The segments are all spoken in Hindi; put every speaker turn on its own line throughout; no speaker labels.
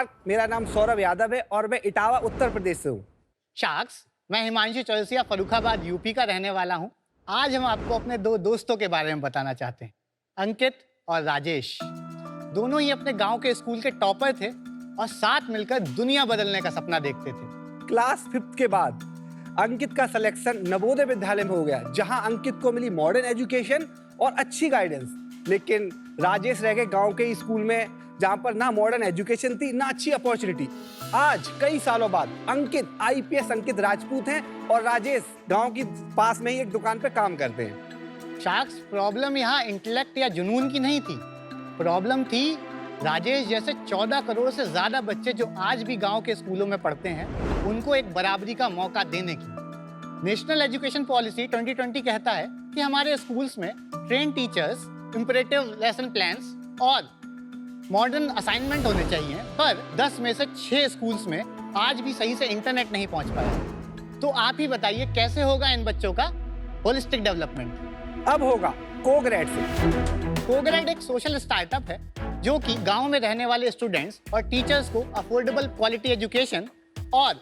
नमस्कार, मेरा नाम सौरभ यादव है और मैं इटावा उत्तर प्रदेश से हूँ।
शाख्स, मैं हिमांशु चौरसिया फर्रुखाबाद यूपी का रहने वाला हूँ। आज हम आपको अपने दो दोस्तों के बारे में बताना चाहते हैं, अंकित और राजेश। दोनों ही अपने गांव के स्कूल के टॉपर थे और साथ मिलकर दुनिया बदलने का सपना देखते थे।
क्लास 5th के बाद अंकित का सिलेक्शन नवोदय विद्यालय में हो गया, जहाँ अंकित को मिली मॉडर्न एजुकेशन और अच्छी गाइडेंस। लेकिन राजेश रह गए गाँव के स्कूल में, जहाँ पर ना मॉडर्न एजुकेशन थी ना अच्छी अपॉर्चुनिटी। आज कई सालों बाद अंकित IPS अंकित राजपूत हैं और राजेश गांव की पास में ही एक दुकान पे काम करते हैं।
शाख्स, प्रॉब्लम यहाँ इंटेलेक्ट या जुनून की नहीं थी। प्रॉब्लम थी राजेश जैसे 14 करोड़ से ज्यादा बच्चे जो आज भी गांव के स्कूलों में पढ़ते हैं, उनको एक बराबरी का मौका देने की। नेशनल एजुकेशन पॉलिसी 2020 कहता है कि हमारे स्कूल्स में train teachers, imperative lesson plans और मॉडर्न असाइनमेंट होने चाहिए, पर 10 में से 6 स्कूल्स में आज भी सही से इंटरनेट नहीं पहुंच पाया। तो आप ही बताइए कैसे होगा इन बच्चों का होलिस्टिक डेवलपमेंट?
अब होगा कोग्रेड से।
कोग्रेड एक सोशल स्टार्टअप है जो कि गांव में रहने वाले स्टूडेंट्स और टीचर्स को अफोर्डेबल क्वालिटी एजुकेशन और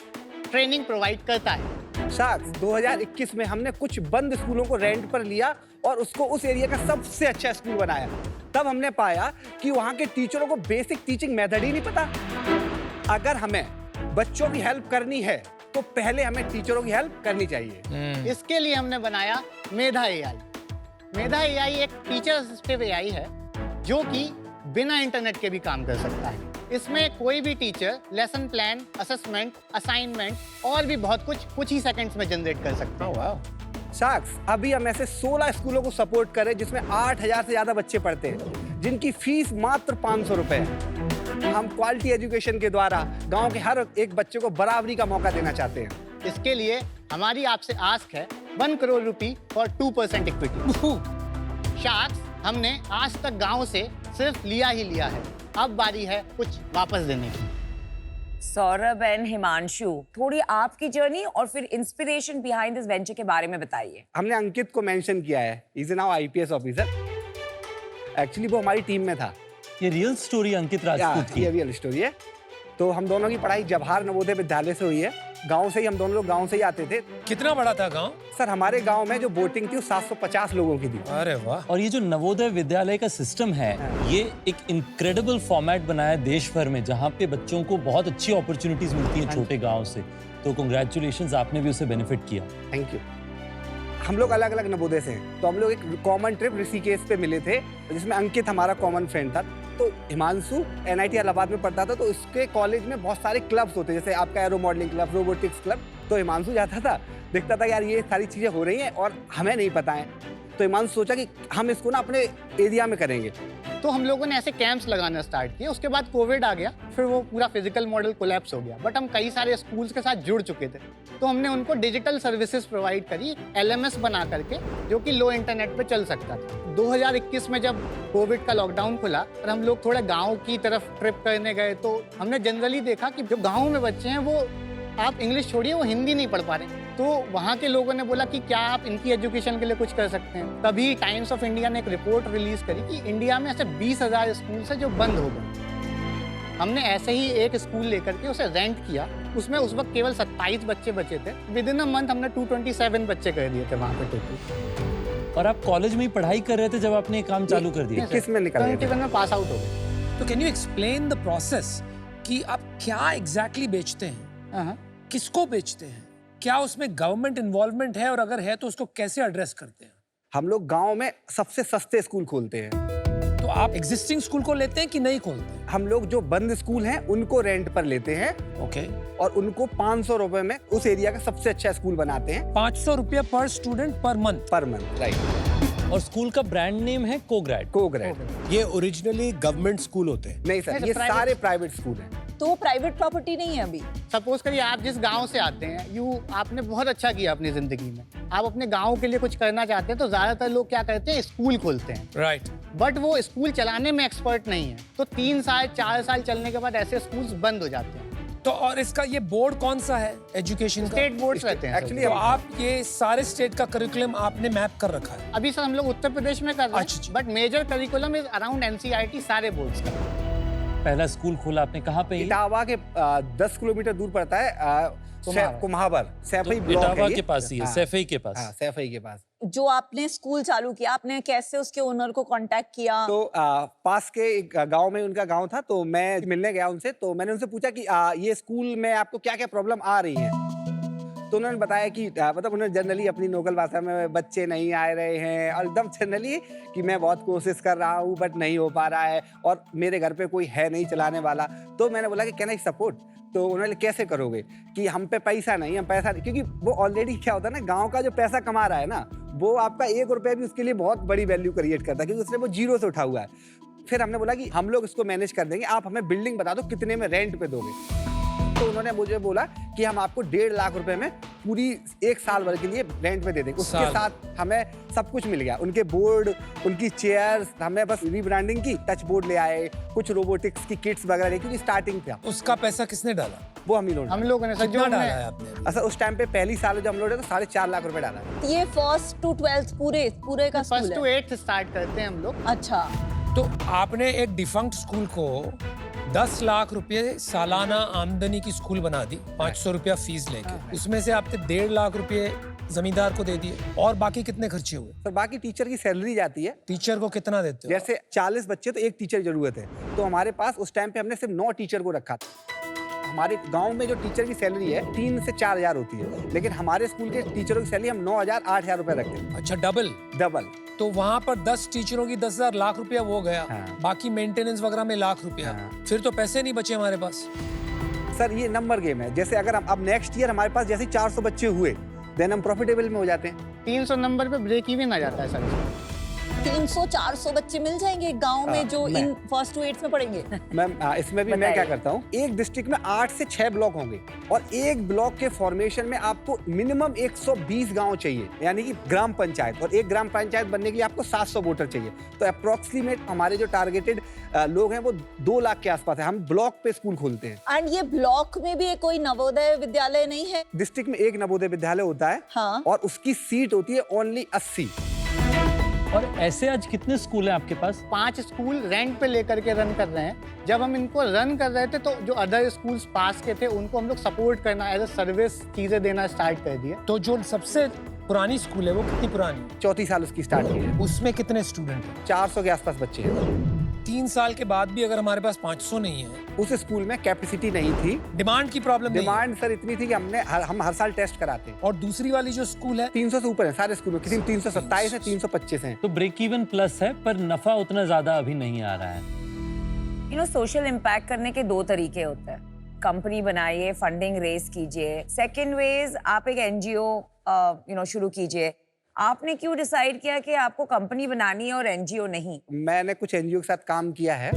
ट्रेनिंग प्रोवाइड करता है।
शाख्स, 2021 में हमने कुछ बंद स्कूलों को रेंट पर लिया और उसको उस एरिया का सबसे अच्छा स्कूल बनाया। तब हमने पाया कि वहाँ के टीचरों को बेसिक टीचिंग मेथड ही नहीं पता। अगर हमें बच्चों की हेल्प करनी है तो पहले हमें टीचरों की हेल्प करनी चाहिए।
इसके लिए हमने बनाया मेधा AI। मेधा AI एक टीचर असिस्टिव AI है जो कि बिना इंटरनेट के भी काम कर सकता है। इसमें कोई भी teacher lesson plan, assessment, assignment और भी बहुत कुछ ही सेकंड्स में जनरेट कर सकते हैं।
शाख्स, अभी हम ऐसे 16 स्कूलों को सपोर्ट करें जिसमें 8000 से ज्यादा बच्चे पढ़ते हैं, जिनकी फीस मात्र 500 रुपए है। हम क्वालिटी एजुकेशन के द्वारा गांव के हर एक बच्चे को बराबरी का मौका देना चाहते हैं।
इसके लिए हमारी आपसे आस्क है 1 करोड़ रुपए फॉर 2% इक्विटी। शाख्स, हमने आज तक गांव से सिर्फ लिया ही लिया है, अब बारी है कुछ वापस देने की।
सौरभ एंड हिमांशु, थोड़ी आपकी जर्नी और फिर इंस्पिरेशन बिहाइंड दिस वेंचर के बारे में बताइए।
हमने अंकित को मेंशन किया है, is now IPS officer. Actually वो हमारी टीम में था।
ये रियल स्टोरी अंकित राजपूत की?
ये रियल स्टोरी है। तो हम दोनों की पढ़ाई जवाहर नवोदय विद्यालय से हुई है। गांव से ही हम दोनों लोग गांव से ही आते थे।
कितना बड़ा था गांव?
सर, हमारे गांव में जो बोटिंग थी वो 750 लोगों की थी।
अरे वाह।
और ये जो नवोदय विद्यालय का सिस्टम है, ये एक इनक्रेडिबल फॉर्मेट बनाया है देश भर में, जहाँ पे बच्चों को बहुत अच्छी अपॉर्चुनिटीज मिलती है छोटे गाँव से। तो कांग्रेचुलेशंस, आपने भी उसे बेनिफिट किया।
Thank you. हम लोग अलग अलग नवोदय से हैं, तो हम लोग एक कॉमन ट्रिप ऋषिकेश पे मिले थे, जिसमें अंकित हमारा कॉमन फ्रेंड था। तो हिमांशु NIT इलाहाबाद में पढ़ता था, तो इसके कॉलेज में बहुत सारे क्लब्स होते हैं, जैसे आपका aero modelling club, robotics club. तो हिमांशु जाता था, देखता था यार ये सारी चीज़ें हो रही हैं और हमें नहीं पता है। तो हिमांशु सोचा कि हम इसको ना अपने एरिया में करेंगे।
तो हम लोगों ने ऐसे कैंप्स लगाना स्टार्ट किए। उसके बाद कोविड आ गया, फिर वो पूरा फिजिकल मॉडल कोलैप्स हो गया। बट हम कई सारे स्कूल्स के साथ जुड़ चुके थे, तो हमने उनको डिजिटल सर्विसेज प्रोवाइड करी, LMS बना करके, जो कि लो इंटरनेट पे चल सकता था। 2021 में जब कोविड का लॉकडाउन खुला और हम लोग थोड़े गाँव की तरफ ट्रिप करने गए, तो हमने जनरली देखा कि जो गाँव में बच्चे हैं वो, आप इंग्लिश छोड़िए, वो हिंदी नहीं पढ़ पा रहे। तो वहाँ के लोगों ने बोला कि क्या आप इनकी एजुकेशन के लिए कुछ कर सकते हैं। तभी टाइम्स ऑफ इंडिया ने एक रिपोर्ट रिलीज करी कि इंडिया में ऐसे 20,000 स्कूल है जो बंद हो गए। हमने ऐसे ही एक स्कूल लेकर के उसे रेंट किया। उसमें उस वक्त केवल 27 बच्चे बचे थे। विद इन अ मंथ हमने 227 बच्चे कर दिए थे वहाँ पे टोटल।
और आप कॉलेज में ही पढ़ाई कर रहे थे जब आपने काम चालू कर दिया?
किस में निकल गए?
21 में पास आउट हो गए।
तो can you explain the process कि आप क्या एग्जैक्टली बेचते हैं, किसको बेचते हैं, क्या उसमें गवर्नमेंट इन्वॉल्वमेंट है, और अगर है तो उसको कैसे एड्रेस करते हैं?
हम लोग गांव में सबसे सस्ते स्कूल खोलते हैं।
तो आप एग्जिस्टिंग स्कूल को लेते हैं कि नहीं खोलते हैं?
हम लोग जो बंद स्कूल हैं उनको रेंट पर लेते हैं।
ओके।
और उनको 500 रुपए में उस एरिया का सबसे अच्छा स्कूल बनाते हैं।
500 रुपया पर student per month?
Per month, right.
और स्कूल का ब्रांड नेम है कोग्रेड।
कोग्रेड।
ये ओरिजिनली गवर्नमेंट स्कूल होते हैं?
नहीं सर, ये सारे प्राइवेट स्कूल हैं।
तो प्राइवेट प्रॉपर्टी नहीं है अभी?
सपोज करिए आप जिस गांव से आते हैं, आपने बहुत अच्छा किया अपनी जिंदगी में, आप अपने गांव के लिए कुछ करना चाहते हैं, तो ज्यादातर लोग क्या करते हैं, स्कूल खोलते हैं।
राइट।
बट वो स्कूल चलाने में एक्सपर्ट नहीं है, तो 3 साल 4 साल चलने के बाद ऐसे स्कूल्स बंद हो जाते हैं।
तो और इसका ये बोर्ड कौन सा है एजुकेशन का?
स्टेट बोर्ड्स रहते हैं
एक्चुअली।
तो आप ये सारे स्टेट का करिकुलम आपने मैप कर रखा है?
अभी सर हम लोग उत्तर प्रदेश में कर रहे हैं,
अच्छा।
But major curriculum is around NCERT सारे बोर्ड्स का।
पहला स्कूल खोला आपने, कहाँ पे?
इटावा के 10 किलोमीटर दूर पड़ता है, कुम्हावर सैफई
तो
ब्लॉक है
इटावा
ये।
के पास ही है,
हाँ,
सैफई के पास।
हाँ, सैफई के पास।
जो आपने स्कूल चालू किया, आपने कैसे उसके ओनर को कांटेक्ट किया?
तो पास के एक गांव में उनका गांव था, तो मैं मिलने गया उनसे, तो मैंने उनसे पूछा कि ये स्कूल में आपको क्या क्या प्रॉब्लम आ रही है। तो उन्होंने बताया कि मतलब उन्होंने जनरली अपनी लोकल भाषा में बच्चे नहीं आ रहे हैं, और एकदम जनरली कि मैं बहुत कोशिश कर रहा हूँ बट नहीं हो पा रहा है, और मेरे घर पे कोई है नहीं चलाने वाला। तो मैंने बोला कि कैन आई सपोर्ट? तो उन्होंने कैसे करोगे, कि हम पे पैसा नहीं, हम पैसा नहीं, क्योंकि वो ऑलरेडी क्या होता है ना, गांव का जो पैसा कमा रहा है ना, वो आपका 1 रुपया भी उसके लिए बहुत बड़ी वैल्यू क्रिएट करता है, क्योंकि उसने वो जीरो से उठा हुआ है। फिर हमने बोला कि हम लोग इसको मैनेज कर देंगे, आप हमें बिल्डिंग बता दो कितने में रेंट पे दोगे। तो उन्होंने मुझे बोला कि हम आपको 1.5 लाख रुपए में पूरी 1 साल भर के लिए रेंट पे दे देंगे। उसके साथ हमें सब कुछ मिल गया, उनके बोर्ड, उनकी चेयर्स, हमने बस रीब्रांडिंग की, टच बोर्ड ले आए, कुछ रोबोटिक्स की किट्स वगैरह, क्योंकि स्टार्टिंग था।
उसका पैसा किसने डाला?
वो हम ही लोग,
हम लोगों ने सर
कितना
जो
डाला
हमने
है आपने?
अच्छा उस टाइम पे पहली साल जो हम लोग तो 4.5 लाख रुपए डाला।
ये 1st to 12th पूरे का स्कूल
फर्स्ट टू
है?
8th स्टार्ट करते हैं हम लोग।
अच्छा,
तो आपने एक डिफंक्ट स्कूल को 10 लाख रुपए सालाना आमदनी की स्कूल बना दी, 500 रुपया फीस लेके। उसमें से आपने 1.5 लाख रुपए जमींदार को दे दिए, और बाकी कितने खर्चे हुए?
तो बाकी टीचर की सैलरी जाती है।
टीचर को कितना देते हो?
जैसे 40 बच्चे तो एक टीचर की जरूरत है, तो हमारे पास उस टाइम पे हमने सिर्फ 9 टीचर को रखा था। हमारे गांव में जो टीचर की सैलरी है 3 से 4 हजार होती है, लेकिन हमारे स्कूल के टीचरों की सैलरी हम 9,000 8,000 रुपए रखते हैं,
अच्छा, डबल। तो वहाँ पर 10 टीचरों की 10,000 लाख रुपया वो गया।
हाँ।
बाकी मेंटेनेंस वगैरह में लाख रुपया।
हाँ।
फिर तो पैसे नहीं बचे हमारे पास।
सर ये नंबर गेम है। जैसे अगर हम अब नेक्स्ट ईयर हमारे पास जैसे 400 बच्चे हुए, देन हम प्रॉफिटेबल में हो जाते हैं।
300 नंबर पे ब्रेक इवन आ जाता है सर।
300-400 बच्चे मिल जाएंगे गांव में जो इन 1st to 8th में पढ़ेंगे?
मैम इसमें भी मैं क्या करता हूँ, एक डिस्ट्रिक्ट में 8 से 6 ब्लॉक होंगे, और एक ब्लॉक के फॉर्मेशन में आपको मिनिमम 120 गांव चाहिए, यानी कि ग्राम पंचायत, और एक ग्राम पंचायत बनने के लिए आपको 700 वोटर चाहिए। तो अप्रोक्सीमेट हमारे जो टारगेटेड लोग हैं वो 2 लाख के आसपास है। हम ब्लॉक पे स्कूल खोलते हैं।
एंड ये ब्लॉक में भी कोई नवोदय विद्यालय नहीं है?
डिस्ट्रिक्ट में एक नवोदय विद्यालय होता है,
हाँ।
और उसकी सीट होती है ओनली 80।
और ऐसे आज कितने स्कूल हैं आपके पास?
5 स्कूल रेंट पे लेकर के रन कर रहे हैं। जब हम इनको रन कर रहे थे तो जो अदर स्कूल्स पास के थे उनको हम लोग सपोर्ट करना, एज अ सर्विस चीजें देना स्टार्ट कर दिए।
तो जो सबसे पुरानी स्कूल है वो कितनी पुरानी?
34 साल उसकी स्टार्ट की है।
उसमें कितने स्टूडेंट हैं?
400 के आसपास बच्चे हैं।
3 साल के बाद भी अगर हमारे पास 500 नहीं है,
उस स्कूल में कैपेसिटी नहीं थी,
डिमांड की प्रॉब्लम नहीं है।
डिमांड सर इतनी थी कि हम हर साल टेस्ट कराते हैं।
और दूसरी वाली जो स्कूल है
300 से ऊपर है सारे स्कूल में, किसी में 327 है, 325 है।
तो ब्रेक इवन प्लस है, पर नफा उतना ज्यादा अभी नहीं आ रहा है।
सोशल इम्पैक्ट करने के 2 तरीके होते हैं। कंपनी बनाइए, फंडिंग रेज कीजिए। सेकेंड वेज आप एक NGO शुरू कीजिए। आपने क्यों डिसाइड किया कि आपको कंपनी बनानी है और NGO नहीं?
मैंने कुछ NGO के साथ काम किया है।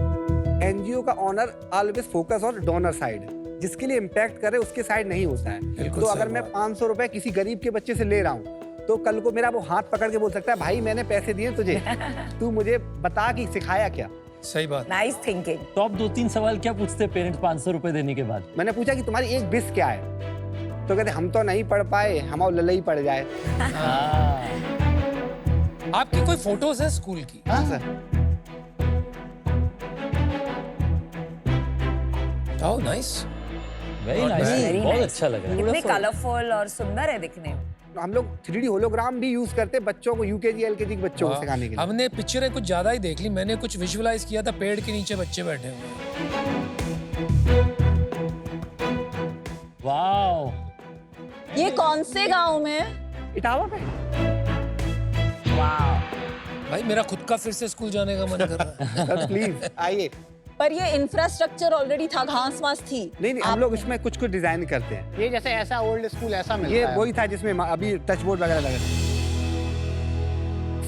NGO का honour always focus on donor side, जिसके लिए इम्पैक्ट करे उसके साइड नहीं होता है। तो अगर मैं 500 रुपए किसी गरीब के बच्चे से ले रहा हूँ, तो कल को मेरा वो हाथ पकड़ के बोल सकता है, भाई मैंने पैसे दिए तुझे, तू मुझे बता कि सिखाया क्या।
सही बात।
Nice thinking.
तो आप 2-3 सवाल क्या पूछते हैं पेरेंट्स 500 रुपए देने के बाद?
मैंने पूछा कि तुम्हारी एक विश क्या है, तो कहते हम तो नहीं पढ़ पाए, हम और ललई पड़ जाए।
आपकी कोई फोटोज है स्कूल की?
हाँ sir.
Oh nice,
very
Very
nice,
nice.
बहुत अच्छा लग रहा है।
कितने कलरफुल और सुंदर है दिखने में।
हम लोग 3D होलोग्राम भी यूज करते हैं बच्चों को, UKG LKG के बच्चों को सिखाने के लिए।
हमने पिक्चरें कुछ ज्यादा ही देख ली। मैंने कुछ विजुअलाइज किया था, पेड़ के नीचे बच्चे बैठे हुए हैं।
वाओ,
ये कौन से गांव में है?
इटावा पे।
भाई मेरा खुद का फिर से स्कूल जाने का मन कर रहा है।
सर प्लीज आइए।
पर ये इंफ्रास्ट्रक्चर ऑलरेडी था, घास वास थी?
नहीं हम लोग इसमें कुछ डिजाइन करते हैं।
ये जैसे ऐसा ओल्ड स्कूल ऐसा मिलता
ये
है।
वही था जिसमें अभी टच बोर्ड वगैरह लगे थे।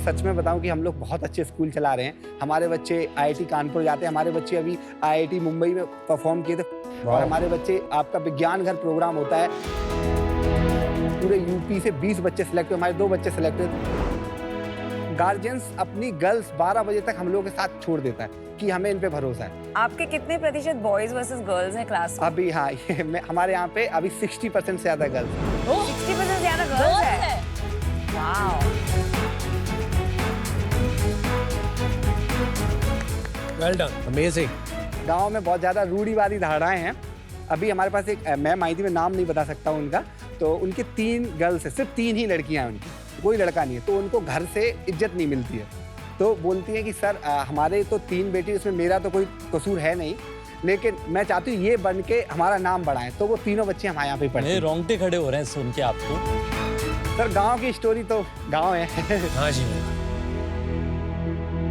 सच में बताऊं कि हम लोग बहुत अच्छे स्कूल चला रहे हैं। हमारे बच्चे IIT कानपुर जाते हैं, हमारे बच्चे अभी IIT मुंबई में परफॉर्म किए थे, और हमारे बच्चे आपका विज्ञान घर प्रोग्राम होता है, पूरे UP से 20 बच्चे सिलेक्ट हुए, हमारे 2 बच्चे सिलेक्ट हुए। गार्जियंस अपनी गर्ल्स 12 बजे तक हम लोगों के साथ छोड़ देता है कि हमें इन पे भरोसा है।
आपके कितने प्रतिशत बॉयज वर्सेस गर्ल्स हैं क्लास में?
अभी हाँ हमारे यहाँ पे अभी 60% से ज्यादा गर्ल्स।
60% ज्यादा गर्ल्स है। वाओ।
Well done.
अमेजिंग।
गांव में बहुत ज़्यादा रूढ़िवादी धारणाएं हैं। अभी हमारे पास एक मैम आई थी, मैं नाम नहीं बता सकता हूँ उनका, तो उनके 3 गर्ल्स है, सिर्फ 3 ही लड़कियाँ हैं उनकी, कोई लड़का नहीं है, तो उनको घर से इज्जत नहीं मिलती है। तो बोलती हैं कि सर हमारे तो 3 बेटी, उसमें मेरा तो कोई कसूर है नहीं, लेकिन मैं चाहती हूँ ये बन के हमारा नाम बढ़ाएं। तो वो तीनों बच्चे हमारे यहाँ पे पढ़ते
मेरे
हैं।
रोंगटे खड़े हो रहे हैं सुन के आपको।
सर गांव की स्टोरी तो गांव है।
हाँ जी।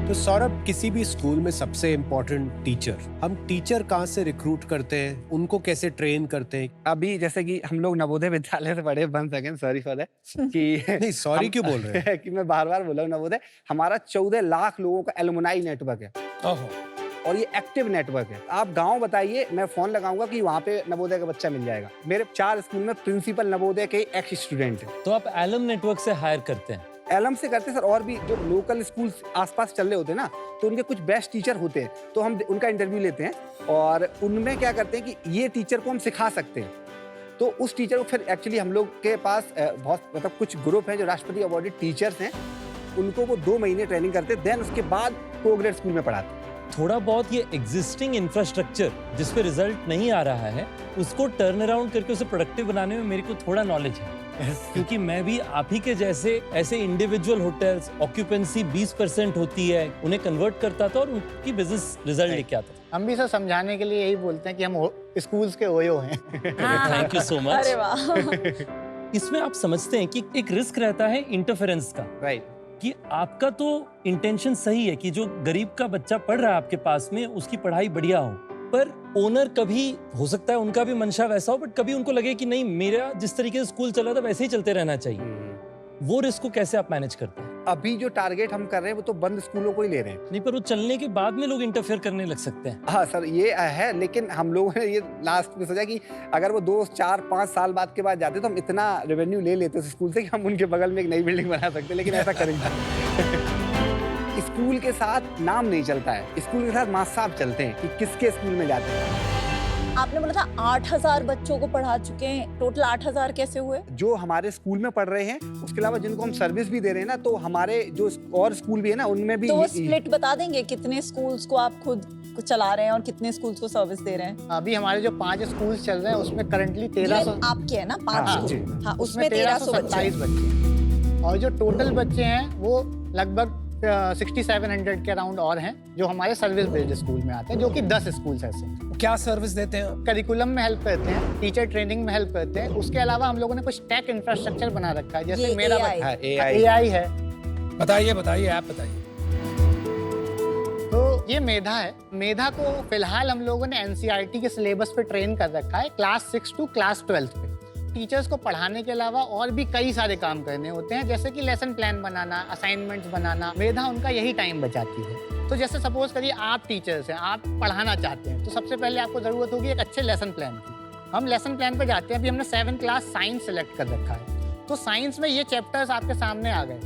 तो सौरभ, किसी भी स्कूल में सबसे इम्पोर्टेंट टीचर, हम टीचर कहाँ से रिक्रूट करते हैं, उनको कैसे ट्रेन करते हैं?
अभी जैसे कि हम लोग नवोदय विद्यालय से पढ़े, 1 सेकेंड सॉरी फॉर दैट कि
नहीं, सॉरी क्यों बोल रहे हैं?
कि मैं बार-बार बोला हूँ नवोदय, हमारा 14 लाख लोगों का एलुमनाई नेटवर्क है
ओहो।
और ये एक्टिव नेटवर्क है। आप गांव बताइए, मैं फोन लगाऊंगा कि वहाँ पे नवोदय का बच्चा मिल जाएगा। मेरे 4 स्कूल में प्रिंसिपल नवोदय के एक्स स्टूडेंट हैं।
तो आप एलम नेटवर्क से हायर करते हैं?
एलम से करते सर, और भी जो लोकल स्कूल आसपास चल रहे होते हैं ना, तो उनके कुछ बेस्ट टीचर होते हैं, तो हम उनका इंटरव्यू लेते हैं और उनमें क्या करते हैं कि ये टीचर को हम सिखा सकते हैं। तो उस टीचर को फिर एक्चुअली हम लोग के पास बहुत मतलब कुछ ग्रुप हैं जो राष्ट्रपति अवॉर्डेड टीचर्स हैं, उनको वो 2 महीने ट्रेनिंग करते हैं, देन उसके बाद प्रोग्रेड स्कूल में पढ़ाते हैं।
थोड़ा बहुत ये एग्जिस्टिंग इंफ्रास्ट्रक्चर जिस पे रिजल्ट नहीं आ रहा है, उसको टर्न अराउंड करके उसे प्रोडक्टिव बनाने में मेरे को थोड़ा नॉलेज है। क्योंकि मैं भी आप ही के जैसे ऐसे इंडिविजुअल होटल्स, ऑक्यूपेंसी 20% होती है, उन्हें कन्वर्ट करता था और उनकी बिजनेस रिजल्ट लेके आता था।
हम भी सर समझाने के लिए यही बोलते हैं कि हम स्कूल्स के ओयो हैं।
Thank you so much.
अरे वाह।
इसमें आप समझते हैं कि एक रिस्क रहता है इंटरफेरेंस का,
राइट।
कि आपका तो इंटेंशन सही है कि जो गरीब का बच्चा पढ़ रहा है आपके पास में, उसकी पढ़ाई बढ़िया हो, पर ओनर कभी हो सकता है उनका भी मंशा वैसा हो, बट कभी उनको लगे कि नहीं, मेरा जिस तरीके से स्कूल चला था वैसे ही चलते रहना चाहिए। वो रिस्क को कैसे आप मैनेज करते हैं?
अभी जो टारगेट हम कर रहे हैं वो तो बंद स्कूलों को ही ले रहे हैं।
नहीं, पर वो चलने के बाद में लोग इंटरफेयर करने लग सकते हैं।
हाँ सर, ये है, लेकिन हम लोगों ने ये लास्ट में सोचा कि अगर वो 2, 4, 5 साल बाद के बाद जाते तो हम इतना रेवेन्यू ले लेते उस स्कूल से कि हम उनके बगल में एक नई बिल्डिंग बना सकते, लेकिन ऐसा करेंगे। स्कूल के साथ नाम नहीं चलता है, स्कूल के साथ माँ साहब चलते हैं कि किसके स्कूल में जाते हैं।
आपने बोला था 8000 बच्चों को पढ़ा चुके हैं, टोटल 8000 कैसे हुए?
जो हमारे स्कूल में पढ़ रहे हैं, उसके अलावा जिनको हम सर्विस भी दे रहे हैं ना, तो हमारे जो और स्कूल भी है ना, उनमें भी
तो वो स्प्लिट बता देंगे, कितने स्कूल्स को आप खुद चला रहे हैं और कितने स्कूल्स को सर्विस दे रहे हैं?
अभी हमारे जो 5 स्कूल्स चल रहे हैं उसमें करंटली 1300
आपके है ना,
हाँ,
500।
जी।
हाँ, उसमें 1327
बच्चे हैं। और जो टोटल बच्चे हैं वो लगभग 6700 के अराउंड और हैं जो हमारे सर्विस बेस्ड स्कूल में आते हैं, जो कि 10 स्कूल्स ऐसे हैं।
क्या सर्विस देते हैं आप?
करिकुलम में हेल्प करते हैं, टीचर ट्रेनिंग में हेल्प करते हैं। उसके अलावा हम लोगों ने कुछ टेक इंफ्रास्ट्रक्चर बना रखा है, जैसे
ये
मेरा
AI
AI है।
बताइए, आप बताइए।
तो ये मेधा है। मेधा को फिलहाल हम लोगों ने NCERT के सिलेबस पे ट्रेन कर रखा है, क्लास 6 to क्लास 12 पे। टीचर्स को पढ़ाने के अलावा और भी कई सारे काम करने होते हैं, जैसे कि लेसन प्लान बनाना, असाइनमेंट्स बनाना। मेधा उनका यही टाइम बचाती है। तो जैसे सपोज करिए आप टीचर्स हैं, आप पढ़ाना चाहते हैं, तो सबसे पहले आपको जरूरत होगी एक अच्छे लेसन प्लान की। हम लेसन प्लान पे जाते हैं। अभी हमने 7th क्लास साइंस सेलेक्ट कर रखा है, तो साइंस में ये चैप्टर्स आपके सामने आ गए।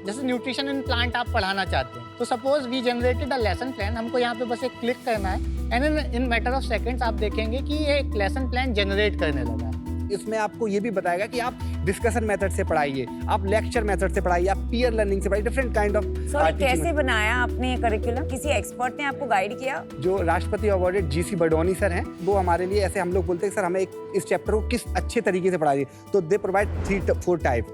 जैसे न्यूट्रिशन इन प्लांट आप पढ़ाना चाहते हैं, तो suppose we generated a lesson plan. हमको यहाँ पे बस एक क्लिक करना है and in matter of seconds आप देखेंगे कि ये एक लेसन प्लान जनरेट करने लगा है।
इसमें आपको ये भी बताएगा कि आप डिस्कशन मेथड से पढ़ाइए, आप लेक्चर मेथड से पढ़ाइए, आप पीयर लर्निंग से पढ़ाइए, डिफरेंट काइंड ऑफ।
सॉरी, कैसे बनाया आपने ये करिकुलम? किसी एक्सपर्ट ने आपको गाइड किया?
जो राष्ट्रपति अवॉर्डेड GC बडोनी सर हैं, वो हमारे लिए ऐसे, हम लोग बोलते हैं सर हमें इस चैप्टर को किस अच्छे तरीके से पढ़ाइए, तो दे प्रोवाइड 3-4 टाइप।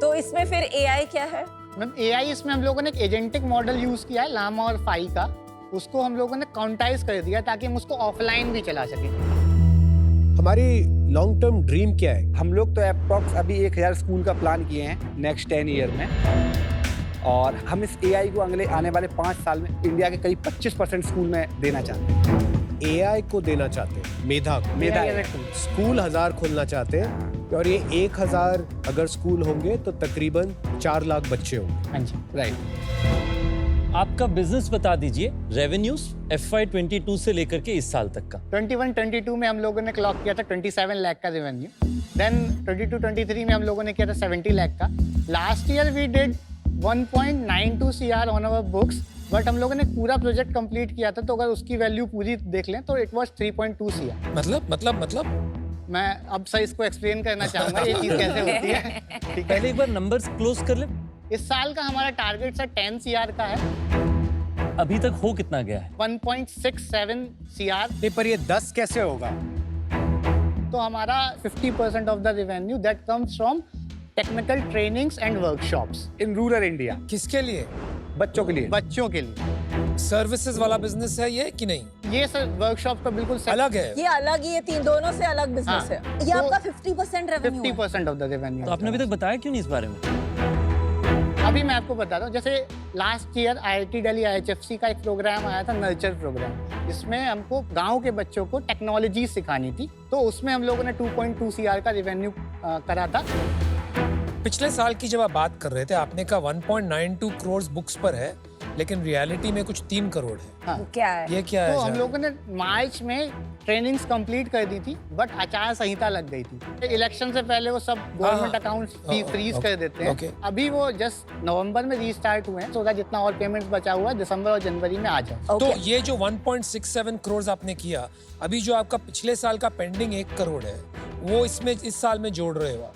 तो इसमें फिर AI क्या है?
मैम AI इसमें हम लोगों ने एक एजेंटिक मॉडल यूज किया है, लामा और फाई का। उसको हम लोगों ने काउंटाइज कर दिया ताकि हम उसको ऑफलाइन भी चला सकें।
हमारी लॉन्ग टर्म ड्रीम क्या है?
हम लोग तो अप्रॉक्स अभी 1000 स्कूल का प्लान किए हैं नेक्स्ट 10 ईयर में, और हम इस AI को अगले आने वाले 5 साल में इंडिया के करीब 25% स्कूल में देना चाहते हैं।
AI को देना चाहते हैं, मेधा को।
मेधा
स्कूल 1000 खोलना चाहते हैं, और ये 1000 अगर स्कूल होंगे तो तकरीबन 4 लाख बच्चे होंगे।
हाँ जी,
राइट।
आपका बिजनेस बता दीजिए, रेवेन्यूज FY 22 से लेकर के इस साल तक का।
21-22 में हम लोगों ने क्लॉक किया था 27 लाख का रेवेन्यू। देन 22-23 में हम लोगों ने किया था 70 लाख का। Last year we did 1.92 CR on our books, but हम लोगों ने पूरा प्रोजेक्ट कंप्लीट किया था, तो अगर उसकी वैल्यू पूरी देख लें तो इट वाज 3.2 CR।
मतलब
मैं अब सर इसको एक्सप्लेन करना चाहूँगा ये चीज़ कैसे होती है। ठीक है,
पहले एक बार नंबर्स क्लोज कर ले।
इस साल का हमारा टारगेट सर 10 CR का है।
अभी तक हो कितना गया है?
1.67 CR।
नहीं, पर ये 10 कैसे होगा?
तो हमारा 50% of the revenue that comes from technical trainings and workshops
in rural India,
किसके लिए?
बच्चों के लिए।
बच्चों के लिए।
सर्विसेज वाला बिजनेस है ये कि नहीं?
ये सर वर्कशॉप का बिल्कुल
अलग है।
ये अलग ही है, तीन दोनों से अलग बिजनेस
हाँ।
है। ये
तो
आपका 50% रेवेन्यू है।
50% ऑफ द रेवेन्यू।
तो आपने अभी तक बताया क्यों नहीं इस बारे में?
अभी मैं आपको बताता हूँ, जैसे last year IIT Delhi IHFC का एक प्रोग्राम आया था, नर्चर प्रोग्राम, जिसमें हमको गांव के बच्चों को टेक्नोलॉजी सिखानी थी। तो उसमें हम लोगों ने 2.2 CR का रेवेन्यू करा था।
पिछले साल की जब आप बात कर रहे थे, आपने कहा 1.92 करोड़ बुक्स पर है, लेकिन रियलिटी में कुछ 3 करोड़ है।
हाँ।
वो क्या है?
ये क्या है?
तो हम
सर?
लोगों ने मार्च में ट्रेनिंग्स कंप्लीट कर दी थी, बट आचार संहिता लग गई थी। इलेक्शन से पहले वो सब गवर्नमेंट अकाउंट फ्रीज कर देते हैं। अभी वो जस्ट नवंबर में रीस्टार्ट हुए हैं, तो जितना और पेमेंट्स बचा हुआ है दिसंबर और जनवरी में आ जाए।
तो ये जो 1.67 करोड़ आपने किया, अभी जो आपका पिछले साल का पेंडिंग 1 करोड़ है, वो इसमें इस साल में जोड़ रहे हो आप?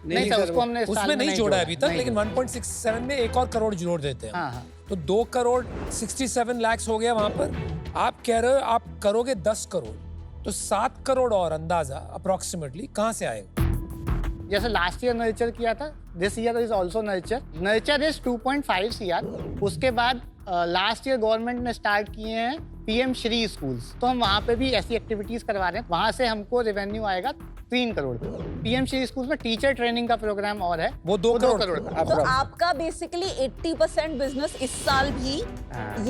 नहीं सर, उसको हमने इस साल
उसमें
में
नहीं जोड़ा अभी तक,
नहीं
लेकिन
जोड़ा।
1.67 में 1 और करोड़ जोड़ देते हैं।
हाँ, हाँ।
तो 2 करोड़ 67 लाख हो गया वहां पर। आप कह रहे हो आप करोगे 10 करोड़, तो 7 करोड़ और अंदाजा अप्रोक्सीमेटली कहां से आएगा?
जैसे लास्ट ईयर नर्चर किया था, this year is also nurture. Nurture is 2.5 CR। उसके बाद लास्ट ईयर गवर्नमेंट ने स्टार्ट किए हैं PM श्री स्कूल्स, तो हम वहाँ पे भी ऐसी एक्टिविटीज करवा रहे हैं। वहाँ से हमको रेवेन्यू आएगा 3 करोड़। PM श्री स्कूल्स में टीचर ट्रेनिंग का प्रोग्राम और है,
वो 2
करोड़ का।
तो आपका बेसिकली 80% बिजनेस इस साल भी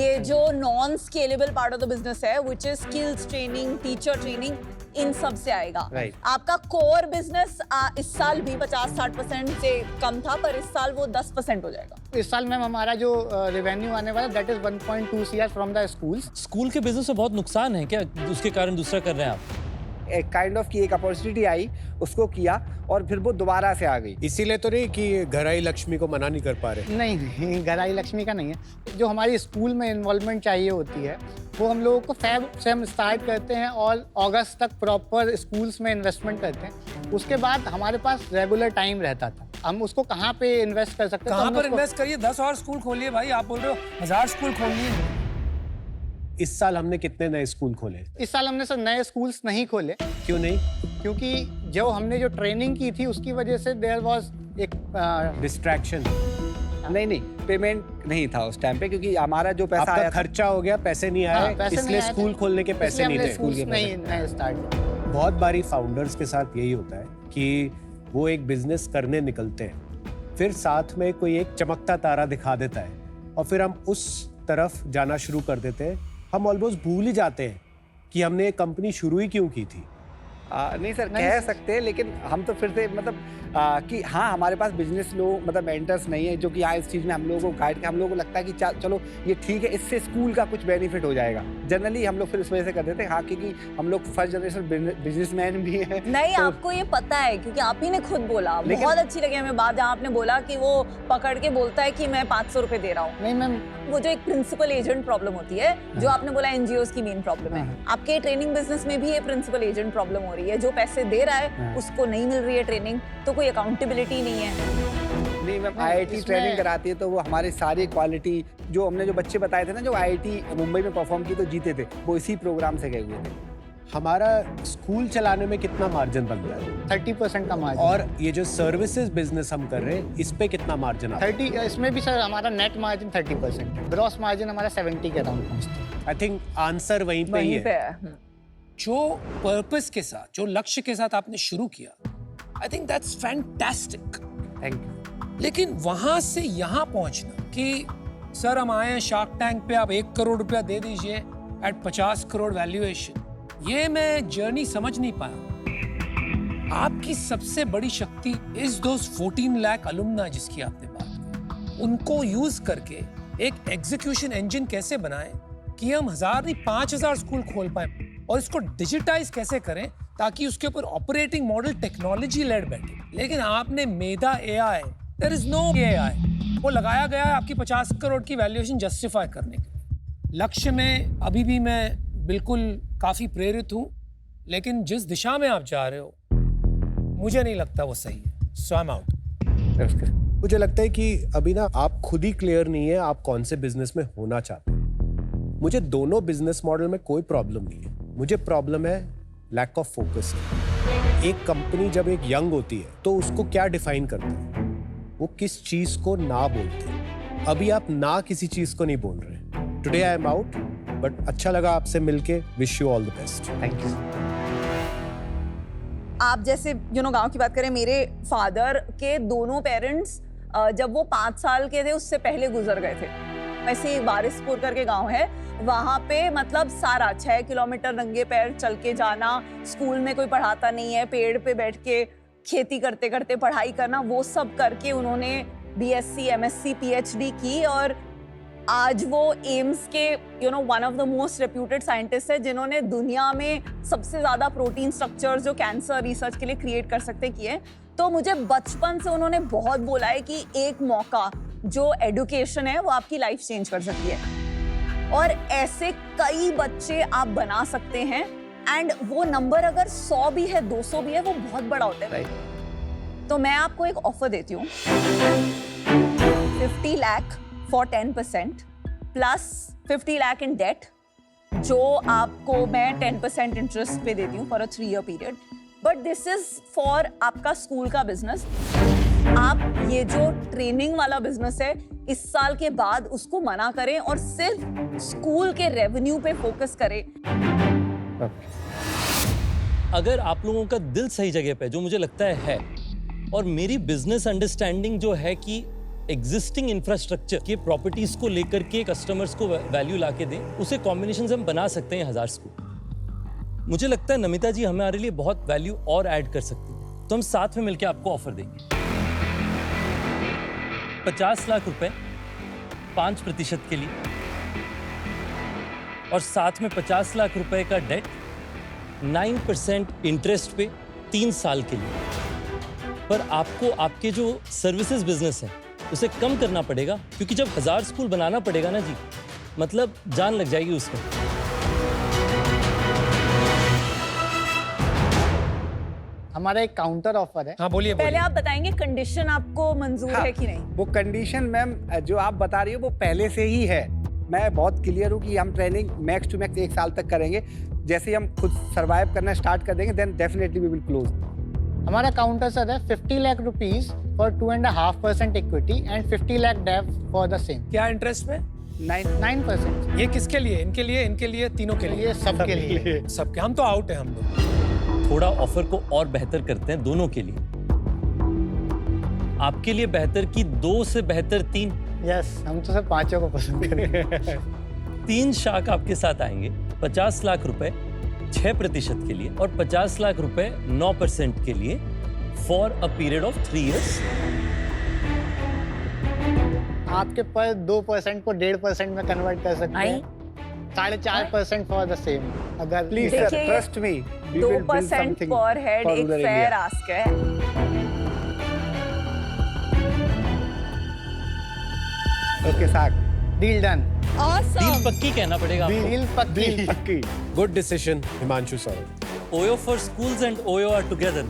ये जो non scalable part of the business है, which is skills training, teacher training, इन सब से आएगा।
Right.
आपका कोर बिजनेस इस साल भी 50-60% से कम था, पर इस साल वो 10% हो जाएगा।
इस साल मैम हमारा जो रेवेन्यू आने वाला that is 1.2 CR from the schools.
School के बिजनेस में बहुत नुकसान है क्या, उसके कारण दूसरा कर रहे हैं आप?
एक काइंड ऑफ की एक अपॉर्चुनिटी आई, उसको किया और फिर वो दोबारा से आ गई।
इसीलिए तो नहीं कि घराई लक्ष्मी को मना नहीं कर पा रहे।
नहीं, घराई लक्ष्मी का नहीं है। जो हमारी स्कूल में इन्वॉल्वमेंट चाहिए होती है, वो हम लोगों को फेब से हम स्टार्ट करते हैं और अगस्त तक प्रॉपर स्कूल्स में इन्वेस्टमेंट करते हैं। उसके बाद हमारे पास रेगुलर टाइम रहता था, हम उसको कहाँ पे इन्वेस्ट कर सकते हैं।
कहां पर इन्वेस्ट करिए? 10 और स्कूल खोलिए भाई। आप बोल रहे हो 1000 स्कूल खोलिए।
इस साल हमने कितने नए स्कूल खोले?
इस साल हमने सर नए स्कूल्स नहीं खोले,
क्यों नहीं?
क्योंकि जो हमने जो ट्रेनिंग की थी उसकी वजह से देयर वाज एक
डिस्ट्रैक्शन।
नहीं, पेमेंट नहीं था उस टाइम पे, क्योंकि हमारा जो पैसा
आपका
आया था,
खर्चा हो गया, पैसे नहीं आए,
पैसे नहीं
इसलिए
आए थे।
स्कूल खोलने के पैसे
इसलिए
नहीं
हमने
थे।
स्कूल्स नहीं स्टार्ट किया।
बहुत बारी फाउंडर्स के साथ यही होता है कि वो एक बिजनेस करने निकलते हैं, फिर साथ में कोई एक चमकता तारा दिखा देता है और फिर हम उस तरफ जाना शुरू कर देते हैं। हम ऑलमोस्ट भूल ही जाते हैं कि हमने एक कंपनी शुरू ही क्यों की थी।
नहीं सर,
नहीं
कह
सर।
सकते हैं, लेकिन हम तो फिर से मतलब कि हाँ हमारे पास बिजनेस लोग मतलब मेंटर्स नहीं है जो कि हाँ इस चीज़ में हम लोगों को गाइड, हम लोगों को लगता है कि चलो ये ठीक है, इससे स्कूल का कुछ बेनिफिट हो जाएगा। जनरली हम लोग फिर इस वजह से कर देते हैं, हाँ, क्योंकि हम लोग फर्स्ट जनरेशन बिजनेसमैन भी हैं।
नहीं,
तो-
आपको ये पता है क्योंकि आप ही ने खुद बोला।
लेकिन-
बहुत अच्छी लगी हमें बात जहाँ आपने बोला कि वो पकड़ के बोलता है कि मैं 500 रुपए दे रहा हूँ।
नहीं मैम,
वो जो एक प्रिंसिपल एजेंट प्रॉब्लम होती है, जो आपने बोला एनजीओस की मेन प्रॉब्लम है, आपके ट्रेनिंग बिजनेस में भी ये प्रिंसिपल एजेंट प्रॉब्लम हो रही है। जो पैसे दे रहा है उसको नहीं मिल रही है ट्रेनिंग, तो कोई अकाउंटेबिलिटी नहीं है।
नहीं मैम, IIT
इसमें-
ट्रेनिंग कराती है तो वो हमारी सारी क्वालिटी जो हमने जो बच्चे बताए थे ना, जो IIT मुंबई में परफॉर्म की तो जीते थे, वो इसी प्रोग्राम से गए हुए थे।
हमारा स्कूल चलाने में कितना मार्जिन बनता है?
30% का मार्जिन।
और ये जो सर्विसेज बिजनेस हम कर रहे हैं, इस पे कितना मार्जिन आता है?
30, इसमें भी सर हमारा नेट मार्जिन 30% है, ग्रॉस मार्जिन हमारा 70 के अराउंड पहुंचता है।
आई थिंक आंसर वहीं पे ही
वहीं पे
है।
है।
जो पर्पस के साथ, जो लक्ष्य के साथ आपने शुरू किया, आई think that's fantastic.
Thank you.
लेकिन वहां से यहाँ पहुंचना कि सर हम आए हैं शार्क टैंक पे, आप 1 करोड़ रुपया दे दीजिए एट 50 करोड़ वैल्यूएशन, ये मैं जर्नी समझ नहीं पाया। आपकी सबसे बड़ी शक्ति इज दोस 14 लाख अलुमना जिसकी आपने बात की, उनको यूज करके एक एग्जीक्यूशन इंजन कैसे बनाएं कि हम 1000 नहीं 5000 स्कूल खोल पाए, और इसको डिजिटाइज कैसे करें ताकि उसके ऊपर ऑपरेटिंग मॉडल टेक्नोलॉजी लेड बैठे। लेकिन आपने Medha AI, there is no AI, वो लगाया गया है आपकी 50 करोड़ की वैल्यूएशन जस्टिफाई करने के लिए। लक्ष्य में अभी भी मैं बिल्कुल काफी प्रेरित हूं, लेकिन जिस दिशा में आप जा रहे हो मुझे नहीं लगता वो सही है। सो आई एम आउट।
मुझे लगता है कि अभी ना आप खुद ही क्लियर नहीं है आप कौन से बिजनेस में होना चाहते हैं। मुझे दोनों बिजनेस मॉडल में कोई प्रॉब्लम नहीं है, मुझे प्रॉब्लम है लैक ऑफ फोकस। एक कंपनी जब एक यंग होती है तो उसको क्या डिफाइन करते हैं, वो किस चीज को ना बोलते हैं। अभी आप ना किसी चीज को नहीं बोल रहे। Today I am out, but अच्छा लगा आपसे मिलके, wish you all the best.
Thank you.
आप जैसे गांव की बात करें, मेरे फादर के दोनों पेरेंट्स जब वो 5 साल के थे उससे पहले गुजर गए थे। ऐसे बारिसपुर करके गांव है, वहां पे मतलब सारा 6 किलोमीटर नंगे पैर चल के जाना, स्कूल में कोई पढ़ाता नहीं है, पेड़ पे बैठ के खेती करते करते पढ़ाई करना, वो सब करके उन्होंने बीएससी, एमएससी, पीएचडी की और आज वो एम्स के one of the most reputed scientist है जिन्होंने दुनिया में सबसे ज्यादा प्रोटीन स्ट्रक्चर्स जो कैंसर रिसर्च के लिए क्रिएट कर सकते किए। तो मुझे बचपन से उन्होंने बहुत बोला है कि एक मौका जो एडुकेशन है वो आपकी लाइफ चेंज कर सकती है और ऐसे कई बच्चे आप बना सकते हैं एंड वो नंबर अगर 100 भी है, 200 भी है, वो बहुत बड़ा होता है। तो मैं आपको एक ऑफर देती हूँ, 50 lakh for 10% plus 50 lakh in debt, जो आपको मैं 10% इंटरेस्ट पे देती हूँ for a 3-year period. But this is for आपका स्कूल का बिजनेस। आप ये जो ट्रेनिंग वाला बिजनेस है इस साल के बाद उसको मना करें और सिर्फ स्कूल के रेवेन्यू पे फोकस करें।
अगर आप लोगों का दिल सही जगह पे, जो मुझे लगता है, और मेरी बिजनेस अंडरस्टैंडिंग जो है कि एग्जिस्टिंग इंफ्रास्ट्रक्चर के प्रॉपर्टीज को लेकर के कस्टमर्स को वैल्यू लाके दें, उसे कॉम्बिनेशन हम बना सकते हैं 1000 स्कूल। मुझे लगता है नमिता जी हमारे लिए बहुत वैल्यू और ऐड कर सकती है, तो हम साथ में मिलकर आपको ऑफर देंगे। 50 लाख रुपए 5% के लिए और साथ में 50 लाख रुपए का डेट 9% इंटरेस्ट पे 3 साल के लिए। पर आपको आपके जो सर्विसेज बिजनेस है उसे कम करना पड़ेगा, क्योंकि जब 1000 स्कूल बनाना पड़ेगा ना जी, मतलब जान लग जाएगी उसमें।
हमारा एक काउंटर ऑफर है।
हाँ बोलिए।
पहले आप बताएंगे कंडीशन आपको मंजूर है कि नहीं?
वो कंडीशन मैम जो आप बता रही हो वो पहले से ही है। मैं बहुत क्लियर हूँ कि हम ट्रेनिंग मैक्स टू मैक्स 1 साल तक करेंगे। जैसे ही हम खुद सर्वाइव करना स्टार्ट कर देंगे then definitely we will close.
हमारा काउंटर सर है 50 lakh rupees for 2.5% equity and 50 lakh debt for the same.
क्या इंटरेस्ट में?
9%।
ये किसके लिए? इनके लिए, इनके लिए, तीनों के लिए?
ये सबके लिए।
सबके। हम तो आउट है हम लोग।
थोड़ा ऑफर को और बेहतर करते हैं दोनों के लिए। आपके लिए बेहतर कि 2 से बेहतर 3।
यस, हम तो सब 5 को पसंद करेंगे।
3 शाख आपके साथ आएंगे, 50 लाख रुपए 6% के लिए और 50 लाख रुपए 9% के लिए for a period of 3 years।
आपके पास 2% को 1.5% में कन्वर्ट कर सकते हैं। 4.5% फॉर द सेम। अगर
प्लीज
देखिए,
सर ट्रस्ट मी,
2% पर हेड एक फेयर आस्क है।
ओके साग,
डील डन।
डील पक्की कहना पड़ेगा आपको।
डील पक्की।
पक्की।
Good decision Himanshu sir.
OYO for schools and OYO are together.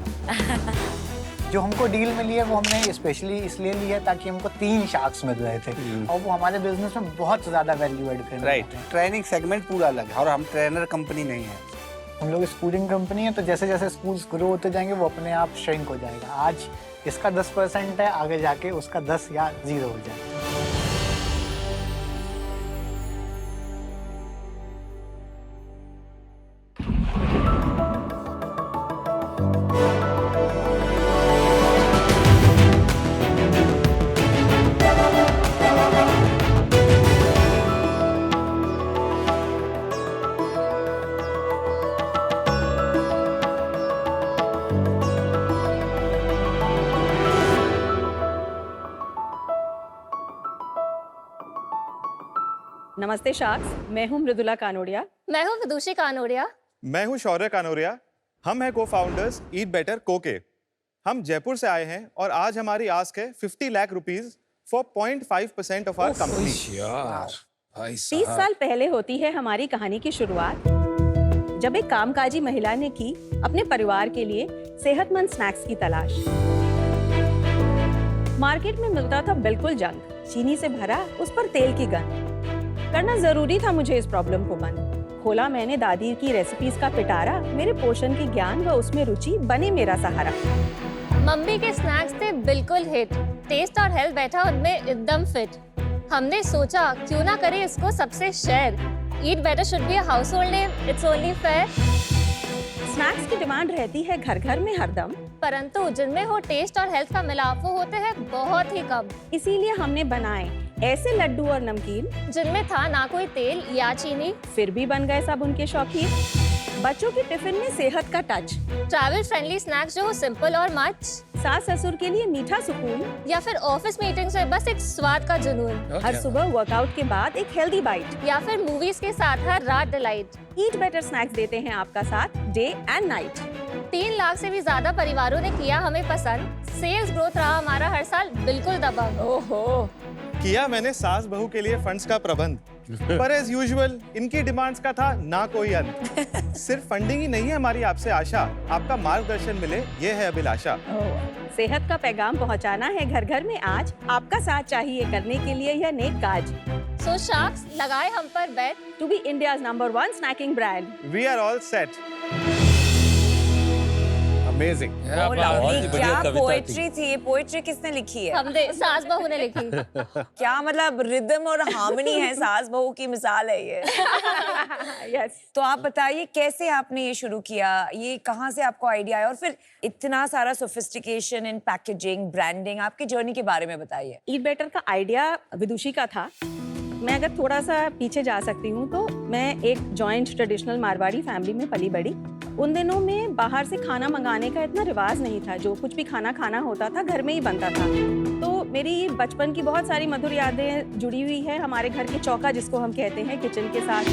जो हमको डील मिली है वो हमने स्पेशली इसलिए ली है ताकि हमको 3 शार्क्स मिल रहे थे और वो हमारे बिजनेस में बहुत ज्यादा वैल्यू ऐड कर रहे हैं।
ट्रेनिंग सेगमेंट पूरा अलग है और हम ट्रेनर कंपनी नहीं है।
हम लोग स्कूलिंग कंपनी है, तो जैसे जैसे स्कूल्स ग्रो होते जाएंगे वो अपने आप श्रिंक हो जाएगा। आज इसका 10% है, आगे जाके उसका 10 या 0 हो जाएगा।
नमस्ते शार्क्स, मैं हूं मृदुला कानोडिया।
मैं हूं विदुषी कानोडिया।
मैं हूं शौर्य कानोरिया। हम हैं को-फाउंडर्स ईट बेटर कोके। हम जयपुर से आए हैं और आज हमारी आस्क है 50 lakh rupees for 0.5% of our company.
यार, भाई
30 साल पहले होती है हमारी कहानी की शुरुआत, जब एक कामकाजी महिला ने की अपने परिवार के लिए सेहतमंद स्नैक्स की तलाश। मार्केट में मिलता था बिल्कुल जंक, चीनी से भरा, उस पर तेल की गंध। करना जरूरी था मुझे इस प्रॉब्लम को बंद। खोला मैंने दादी की रेसिपीज का पिटारा, मेरे पोषण की ज्ञान व उसमें रुचि बने मेरा सहारा।
मम्मी के स्नैक्स थे बिल्कुल हिट, टेस्ट और हेल्थ बैठा उनमें एकदम फिट। हमने सोचा क्यों ना करें इसको सबसे share. Eat better should be a household name, it's only fair.
Snacks की डिमांड रहती है घर घर में हरदम,
परंतु जिनमें हो टेस्ट और हेल्थ का मिलाप वो होते हैं बहुत ही कम।
इसीलिए हमने बनाए ऐसे लड्डू और नमकीन
जिनमें था ना कोई तेल या चीनी,
फिर भी बन गए सब उनके शौकीन। बच्चों के टिफिन में सेहत का टच,
ट्रैवल फ्रेंडली स्नैक्स जो हो सिंपल और मच,
सास ससुर के लिए मीठा सुकून,
या फिर ऑफिस मीटिंग्स में बस एक स्वाद का जुनून,
हर सुबह वर्कआउट के बाद एक हेल्दी बाइट।
या फिर मूवीज के साथ हर रात डिलाइट।
ईट बेटर स्नैक्स देते हैं आपका साथ डे एंड नाइट।
3 लाख से भी ज्यादा परिवारों ने किया हमें पसंद। सेल्स ग्रोथ रहा हमारा हर साल बिल्कुल दबंग।
ओहो,
किया मैंने सास बहू के लिए फंड्स का प्रबंध, पर एज यूजुअल इनकी डिमांड्स का था ना कोई अंत। सिर्फ फंडिंग ही नहीं है हमारी आपसे आशा, आपका मार्गदर्शन मिले ये है अभिलाषा।
सेहत का पैगाम पहुंचाना है घर घर में आज, आपका साथ चाहिए करने के लिए यह नेक काज।
सो शार्क्स लगाए हम पर bet
to be India's number 1 snacking brand.
We are all set.
Amazing.
oh, lovely, क्या पोएट्री थी ये? पोएट्री किसने लिखी है?
हमने सास बहू ने लिखी।
क्या मतलब रिदम और हार्मनी है, सास बहू की मिसाल है ये।
यस।
तो आप बताइए कैसे आपने ये शुरू किया, ये कहाँ से आपको आइडिया आया और फिर इतना सारा सोफिस्टिकेशन इन पैकेजिंग, ब्रांडिंग, आपकी जर्नी के बारे में बताइए।
ईट बेटर का आइडिया विदुषी का था। मैं अगर थोड़ा सा पीछे जा सकती हूँ तो मैं एक जॉइंट ट्रेडिशनल मारवाड़ी फैमिली में पली बड़ी। उन दिनों में बाहर से खाना मंगाने का इतना रिवाज नहीं था, जो कुछ भी खाना होता था घर में ही बनता था। तो मेरी बचपन की बहुत सारी मधुर यादें जुड़ी हुई है हमारे घर के चौका जिसको हम कहते हैं किचन के साथ।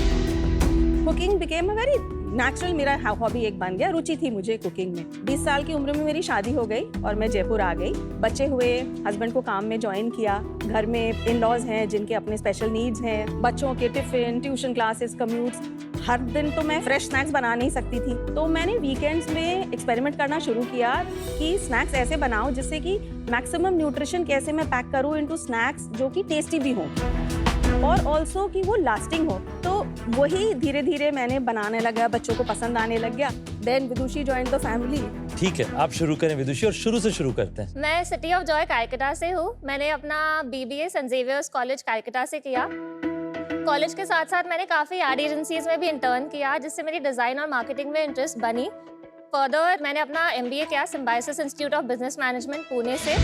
Cooking became a very natural, मेरा हॉबी एक बन गया, रुचि थी मुझे कुकिंग में। 20 साल की उम्र में मेरी शादी हो गई और मैं जयपुर आ गई। बच्चे हुए, हस्बैंड को काम में ज्वाइन किया। घर में इन लॉज हैं जिनके अपने स्पेशल नीड्स हैं, बच्चों के टिफिन, ट्यूशन क्लासेस, कम्यूट्स। हर दिन तो मैं फ्रेश स्नैक्स बना नहीं सकती थी, तो मैंने वीकेंड्स में एक्सपेरिमेंट करना शुरू किया कि स्नैक्स ऐसे बनाऊं जिससे कि मैक्सिमम न्यूट्रिशन कैसे मैं पैक करूं इनटू स्नैक्स जो कि टेस्टी भी हों और ऑल्सो कि वो लास्टिंग हो। तो वही धीरे धीरे मैंने बनाने लगा, बच्चों को पसंद आने लग गया। Then Vidushi join the family.
ठीक है, आप शुरू करें विदुषी, और शुरू से शुरू करते हैं।
मैं सिटी ऑफ जॉय कलकत्ता से हूँ। मैंने अपना BBA saint Xavier's college Calcutta से किया। कॉलेज के साथ साथ मैंने काफ़ी एड एजेंसीज में भी इंटर्न किया, जिससे मेरी डिज़ाइन और मार्केटिंग में इंटरेस्ट बनी। फर्दर मैंने अपना MBA किया symbiosis institute of business management Pune से।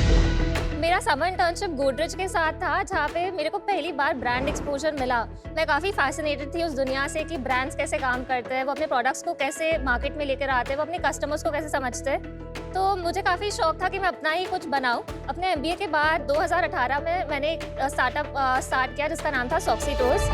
मेरा समर इंटर्नशिप गोदरेज के साथ था, जहाँ पे मेरे को पहली बार ब्रांड एक्सपोजर मिला। मैं काफ़ी फैसिनेटेड थी उस दुनिया से कि ब्रांड्स कैसे काम करते हैं, वो अपने प्रोडक्ट्स को कैसे मार्केट में लेकर आते हैं, वो अपने कस्टमर्स को कैसे समझते हैं। तो मुझे काफ़ी शौक था कि मैं अपना ही कुछ बनाऊं। अपने MBA के बाद 2018 में मैंने एक स्टार्टअप स्टार्ट किया जिसका नाम था सॉक्सी टोस।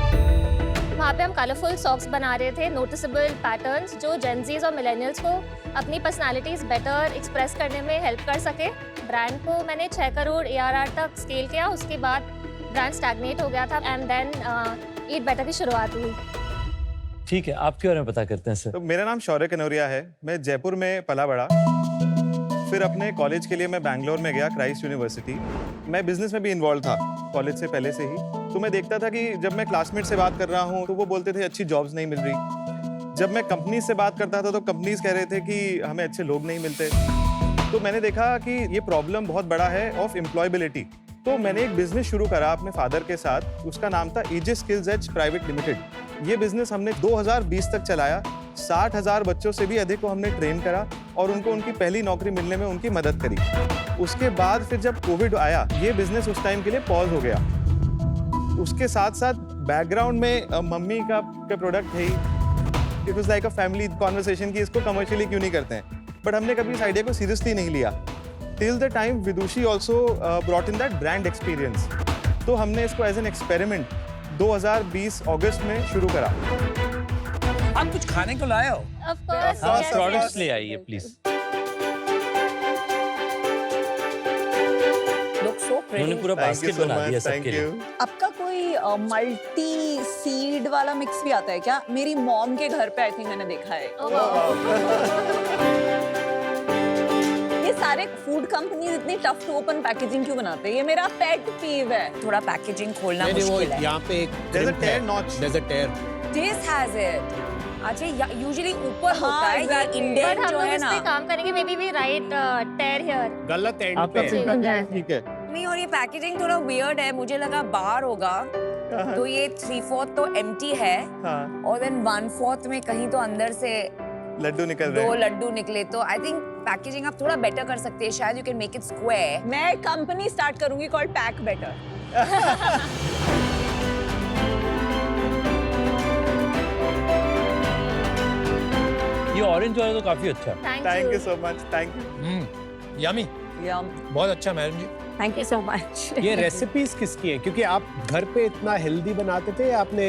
वहाँ पे हम कलरफुल सॉक्स बना रहे थे, नोटिसेबल पैटर्न्स जो जेनजीज और मिलेनियल्स को अपनी पर्सनालिटीज़ बेटर एक्सप्रेस करने में हेल्प कर सके। ब्रांड को मैंने 6 करोड़ ARR तक स्केल किया। उसके बाद ब्रांड स्टैग्नेट हो गया था एंड देन ईट बेटर की शुरुआत हुई।
ठीक है, आपके बारे में पता करते हैं सर।
तो मेरा नाम शौर्य कनौरिया है। मैं जयपुर में पला बड़ा, फिर अपने कॉलेज के लिए मैं बैंगलोर में गया, क्राइस्ट यूनिवर्सिटी। मैं बिजनेस में भी इन्वॉल्व था कॉलेज से पहले से ही। तो मैं देखता था कि जब मैं क्लासमेट से बात कर रहा हूँ तो वो बोलते थे अच्छी जॉब्स नहीं मिल रही। जब मैं कंपनी से बात करता था तो कंपनीज कह रहे थे कि हमें अच्छे लोग नहीं मिलते। तो मैंने देखा कि ये प्रॉब्लम बहुत बड़ा है ऑफ एम्प्लॉयबिलिटी। तो मैंने एक बिजनेस शुरू करा अपने फादर के साथ, उसका नाम था Aegis skills as private limited. ये बिजनेस हमने 2020 तक चलाया। 60,000 बच्चों से भी अधिक को हमने ट्रेन करा और उनको उनकी पहली नौकरी मिलने में उनकी मदद करी। उसके बाद फिर जब कोविड आया, ये बिजनेस उस टाइम के लिए पॉज हो गया। उसके साथ साथ बैकग्राउंड में मम्मी का प्रोडक्ट है ही। It was like a family conversation कि इसको कमर्शियली क्यों नहीं करते हैं, बट हमने कभी इस आइडिया को सीरियसली नहीं लिया till the time Vidushi also brought in that brand experience. तो हमने इसको एज एन एक्सपेरिमेंट 2020 अगस्त में शुरू करा।
आप कुछ खाने को लाए हो?
Of course,
हाँ,
yes,
प्रोडक्ट्स
yes.
ले आइए प्लीज। उन्होंने पूरा बास्केट बना दिया सबके लिए।
आपका कोई मल्टी सीड वाला मिक्स भी आता है क्या? मेरी मॉम के घर पे आई थिंक मैंने देखा है। ये सारे फूड कंपनीज इतनी टफ टू ओपन पैकेजिंग क्यों बनाते हैं? ये मेरा पेट पीव है।
थोड़ा पैकेजिंग खोलना
नहीं, वो
मुश्किल है।
यहाँ पे एक
There's a
crimp
tear
है।
notch.
There's a tear.
This has it. अच्छा, यूजुअली ऊपर
हाँ,
होता है, ये
exactly.
इंडियन
बट हम
जो
लोग
है
इस
ना।
पे काम करेंगे, may be we right there here.
गलत एंड
आपका
पे है।
प्रिंटर ठीक है।
नहीं, और ये पैकेजिंग थोड़ा वियर्ड है, मुझे लगा बाहर होगा। तो ये 3/4 तो एम्प्टी है
हाँ,
और देन 1/4 में कहीं तो अंदर से
लड्डू निकल रहे
2
हैं।
लड्डू निकले। तो आई थिंक पैकेजिंग आप थोड़ा बेटर कर सकते हैं, शायद you can make it square.
मैं कंपनी स्टार्ट करूंगी कॉल्ड पैक बेटर।
ये ऑरेंज वाला तो काफी अच्छा है।
Thank you so much, thank you.
Yummy, बहुत अच्छा madam ji.
Thank you so much.
ये रेसिपीज किसकी हैं? क्योंकि आप घर पे इतना हेल्दी बनाते थे, आपने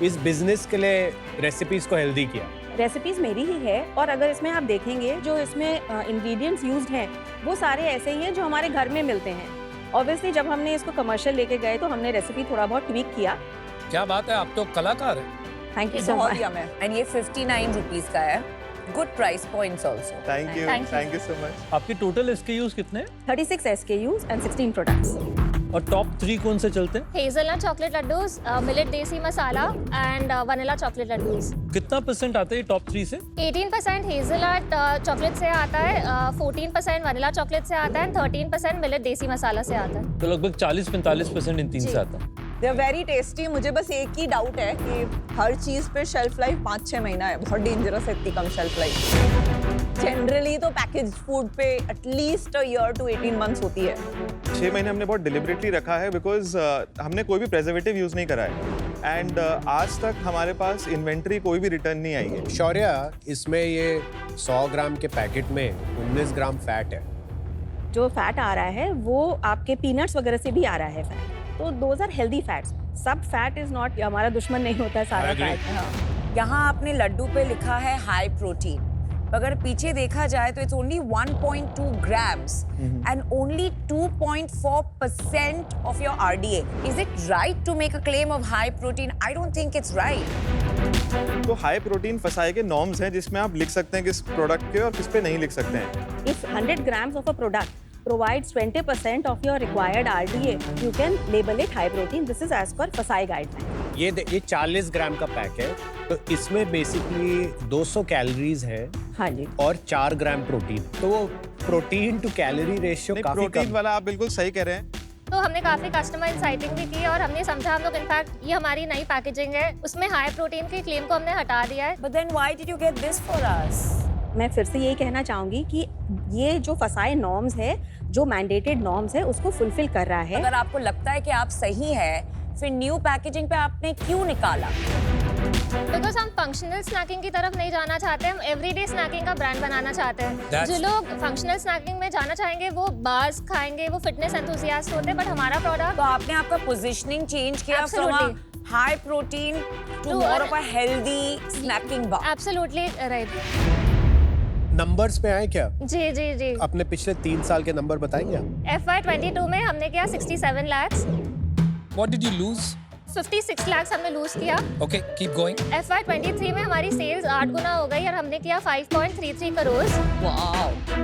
इस बिजनेस के लिए रेसिपीज को हेल्दी किया।
रेसिपीज मेरी ही है, और अगर इसमें आप देखेंगे जो इसमें इंग्रेडिएंट्स यूज्ड हैं वो सारे ऐसे ही हैं जो हमारे घर में मिलते हैं। ऑब्वियसली जब हमने इसको कमर्शियल लेके गए तो हमने रेसिपी थोड़ा बहुत ट्वीक किया।
क्या बात है, आप तो कलाकार हैं।
थैंक यू सो
बहुत
मच।
यम है।
एंड ये 59 रुपीस का है। Good price points also.
Thank you,
Thank you.
Thank you so much.
आपके टोटल SKUs कितने हैं
36 SKUs and 16 products।
और टॉप 3 कौन से चलते हैं?
हेजलनट चॉकलेट लड्डूस, मिलेट देसी मसाला एंड वनीला चॉकलेट लड्डूस।
कितना परसेंट आता है टॉप 3 से?
18% हेजलनट चॉकलेट से आता है, 14% वनीला चॉकलेट से आता है, 13% मिलेट देसी मसाला से आता है।
तो लगभग 40-45% इन 3
जी।
से आता है।
They are very tasty. मुझे बस एक ही डाउट है कि हर चीज पे शेल्फ लाइफ 5-6 महीना है। बहुत डेंजरस है इतनी कम शेल्फ लाइफ। जनरली तो पैकेज फूड पे at least a year to 18 months होती है।
6 महीने हमने बहुत डिलिबरेटली रखा है बिकॉज हमने कोई भी प्रेजर्वेटिव यूज नहीं करा है एंड आज तक हमारे पास इन्वेंट्री कोई भी रिटर्न नहीं आई है।
शौर्या, इसमें ये 100 ग्राम के पैकेट में 19 ग्राम फैट है।
जो फैट आ रहा है वो आपके पीनट्स वगैरह से भी आ रहा है फैट। तो दोज आर हेल्दी फैट्स। सब फैट इज नॉट हमारा दुश्मन नहीं होता है सारा
I agree.
फैट।
यहाँ आपने लड्डू पे लिखा है हाई प्रोटीन, अगर पीछे देखा जाए तो it's only 1.2 grams and only 2.4% of your RDA. Is it right to make a claim of high protein? I don't think it's right.
तो हाई प्रोटीन फसाए के नॉर्म्स हैं जिसमें आप लिख सकते हैं किस प्रोडक्ट के और किस पे नहीं लिख सकते हैं।
If 100 grams of a product provides 20% of your required RDA, you can label it high protein. This is as per FSSAI guideline.
ये 40 ग्राम का पैक है, तो इसमें बेसिकली 200 कैलोरीज है
हाँ जी।
और 4 ग्राम प्रोटीन। तो वो प्रोटीन टू कैलोरी रेशियो काफी
प्रोटीन
कम।
वाला आप बिल्कुल सही कह रहे हैं।
तो हमने काफ़ी कस्टमर इंसाइटिंग भी की और हमने समझा, हम लोग इनफैक्ट ये हमारी नई पैकेजिंग है उसमें हाई प्रोटीन के क्लेम को हमने हटा दिया है।
But then why did you get this for us?
मैं फिर से यही कहना चाहूंगी कि ये जो FSSAI नॉर्म्स है, जो मैंडेटेड नॉर्म्स है, उसको फुलफिल कर रहा है।
अगर आपको लगता है कि आप सही है, फिर न्यू पैकेजिंग पे आपने क्यों निकाला?
बिकॉज हम फंक्शनल स्नैकिंग की तरफ नहीं जाना चाहते, हम एवरीडे स्नैकिंग का ब्रांड बनाना चाहते हैं।
That's-
जो लोग फंक्शनल स्नैकिंग में जाना चाहेंगे वो बार्स खाएंगे, वो फिटनेस एंथुसियास्ट होते हैं, बट हमारा प्रोडक्ट
तो आपने आपका पोजीशनिंग चेंज किया from
Absolutely.
High protein to
To
more
a-
of a healthy snacking bar.
Absolutely right.
Numbers पे आए क्या?
जी जी जी।
अपने पिछले 3 साल के नंबर बताएंगे आप?
FY22 में हमने किया 67 lakhs,
What did you lose?
56 lakhs हमने लूज किया।
Okay, keep going.
FY23 में हमारी सेल्स 8 गुना हो गई और हमने किया 5.33 करोड़।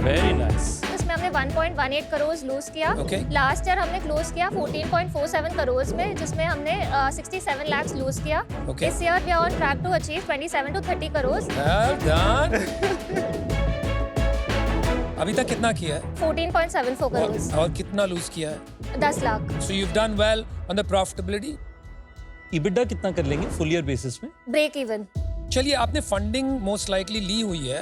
Very nice.
इसमें हमने 1.18 करोड़ लूज किया।
Okay.
लास्ट ईयर हमने क्लोज किया 14.47 करोड़ में, जिसमें हमने 67 lakhs लूज किया।
Okay.
इस year we are on track to achieve 27 to 30 crore.
Well done. अभी तक कितना किया है?
14.74 करोड़।
और कितना लूज किया है?
10 lakh.
So you've done well on the profitability.
EBITDA कितना कर लेंगे फुल ईयर बेसिस में?
Break even.
चलिए, आपने फंडिंग मोस्ट लाइकली ली हुई है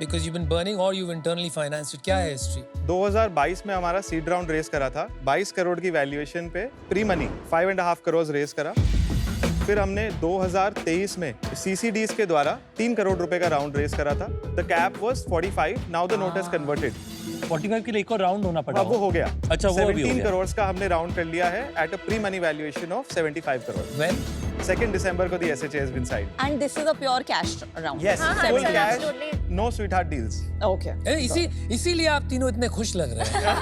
because you've been burning or you've internally financed it. क्या है हिस्ट्री?
2022 में हमारा सीड राउंड रेस करा था 22 करोड़ की वैल्यूएशन पे, प्री मनी 5.5 करोड़ रेस करा। फिर हमने 2023 में CCDs के द्वारा 3 करोड़ रुपए का राउंड रेस करा था। The cap was 45, now the note is converted.
45 के लिए एक और राउंड होना पड़ा।
अब वो हो गया।
अच्छा, वो अभी हो
17
गया।
करोड़ का हमने राउंड कर लिया है at a pre money valuation of 75 crore.
When?
2 December को the SHA has been signed.
And this is a pure cash round.
Yes,
हाँ,
full
absolutely.
cash, no sweetheart deals.
Okay.
इसीलिए आप तीनों इतने खुश लग रहे हैं।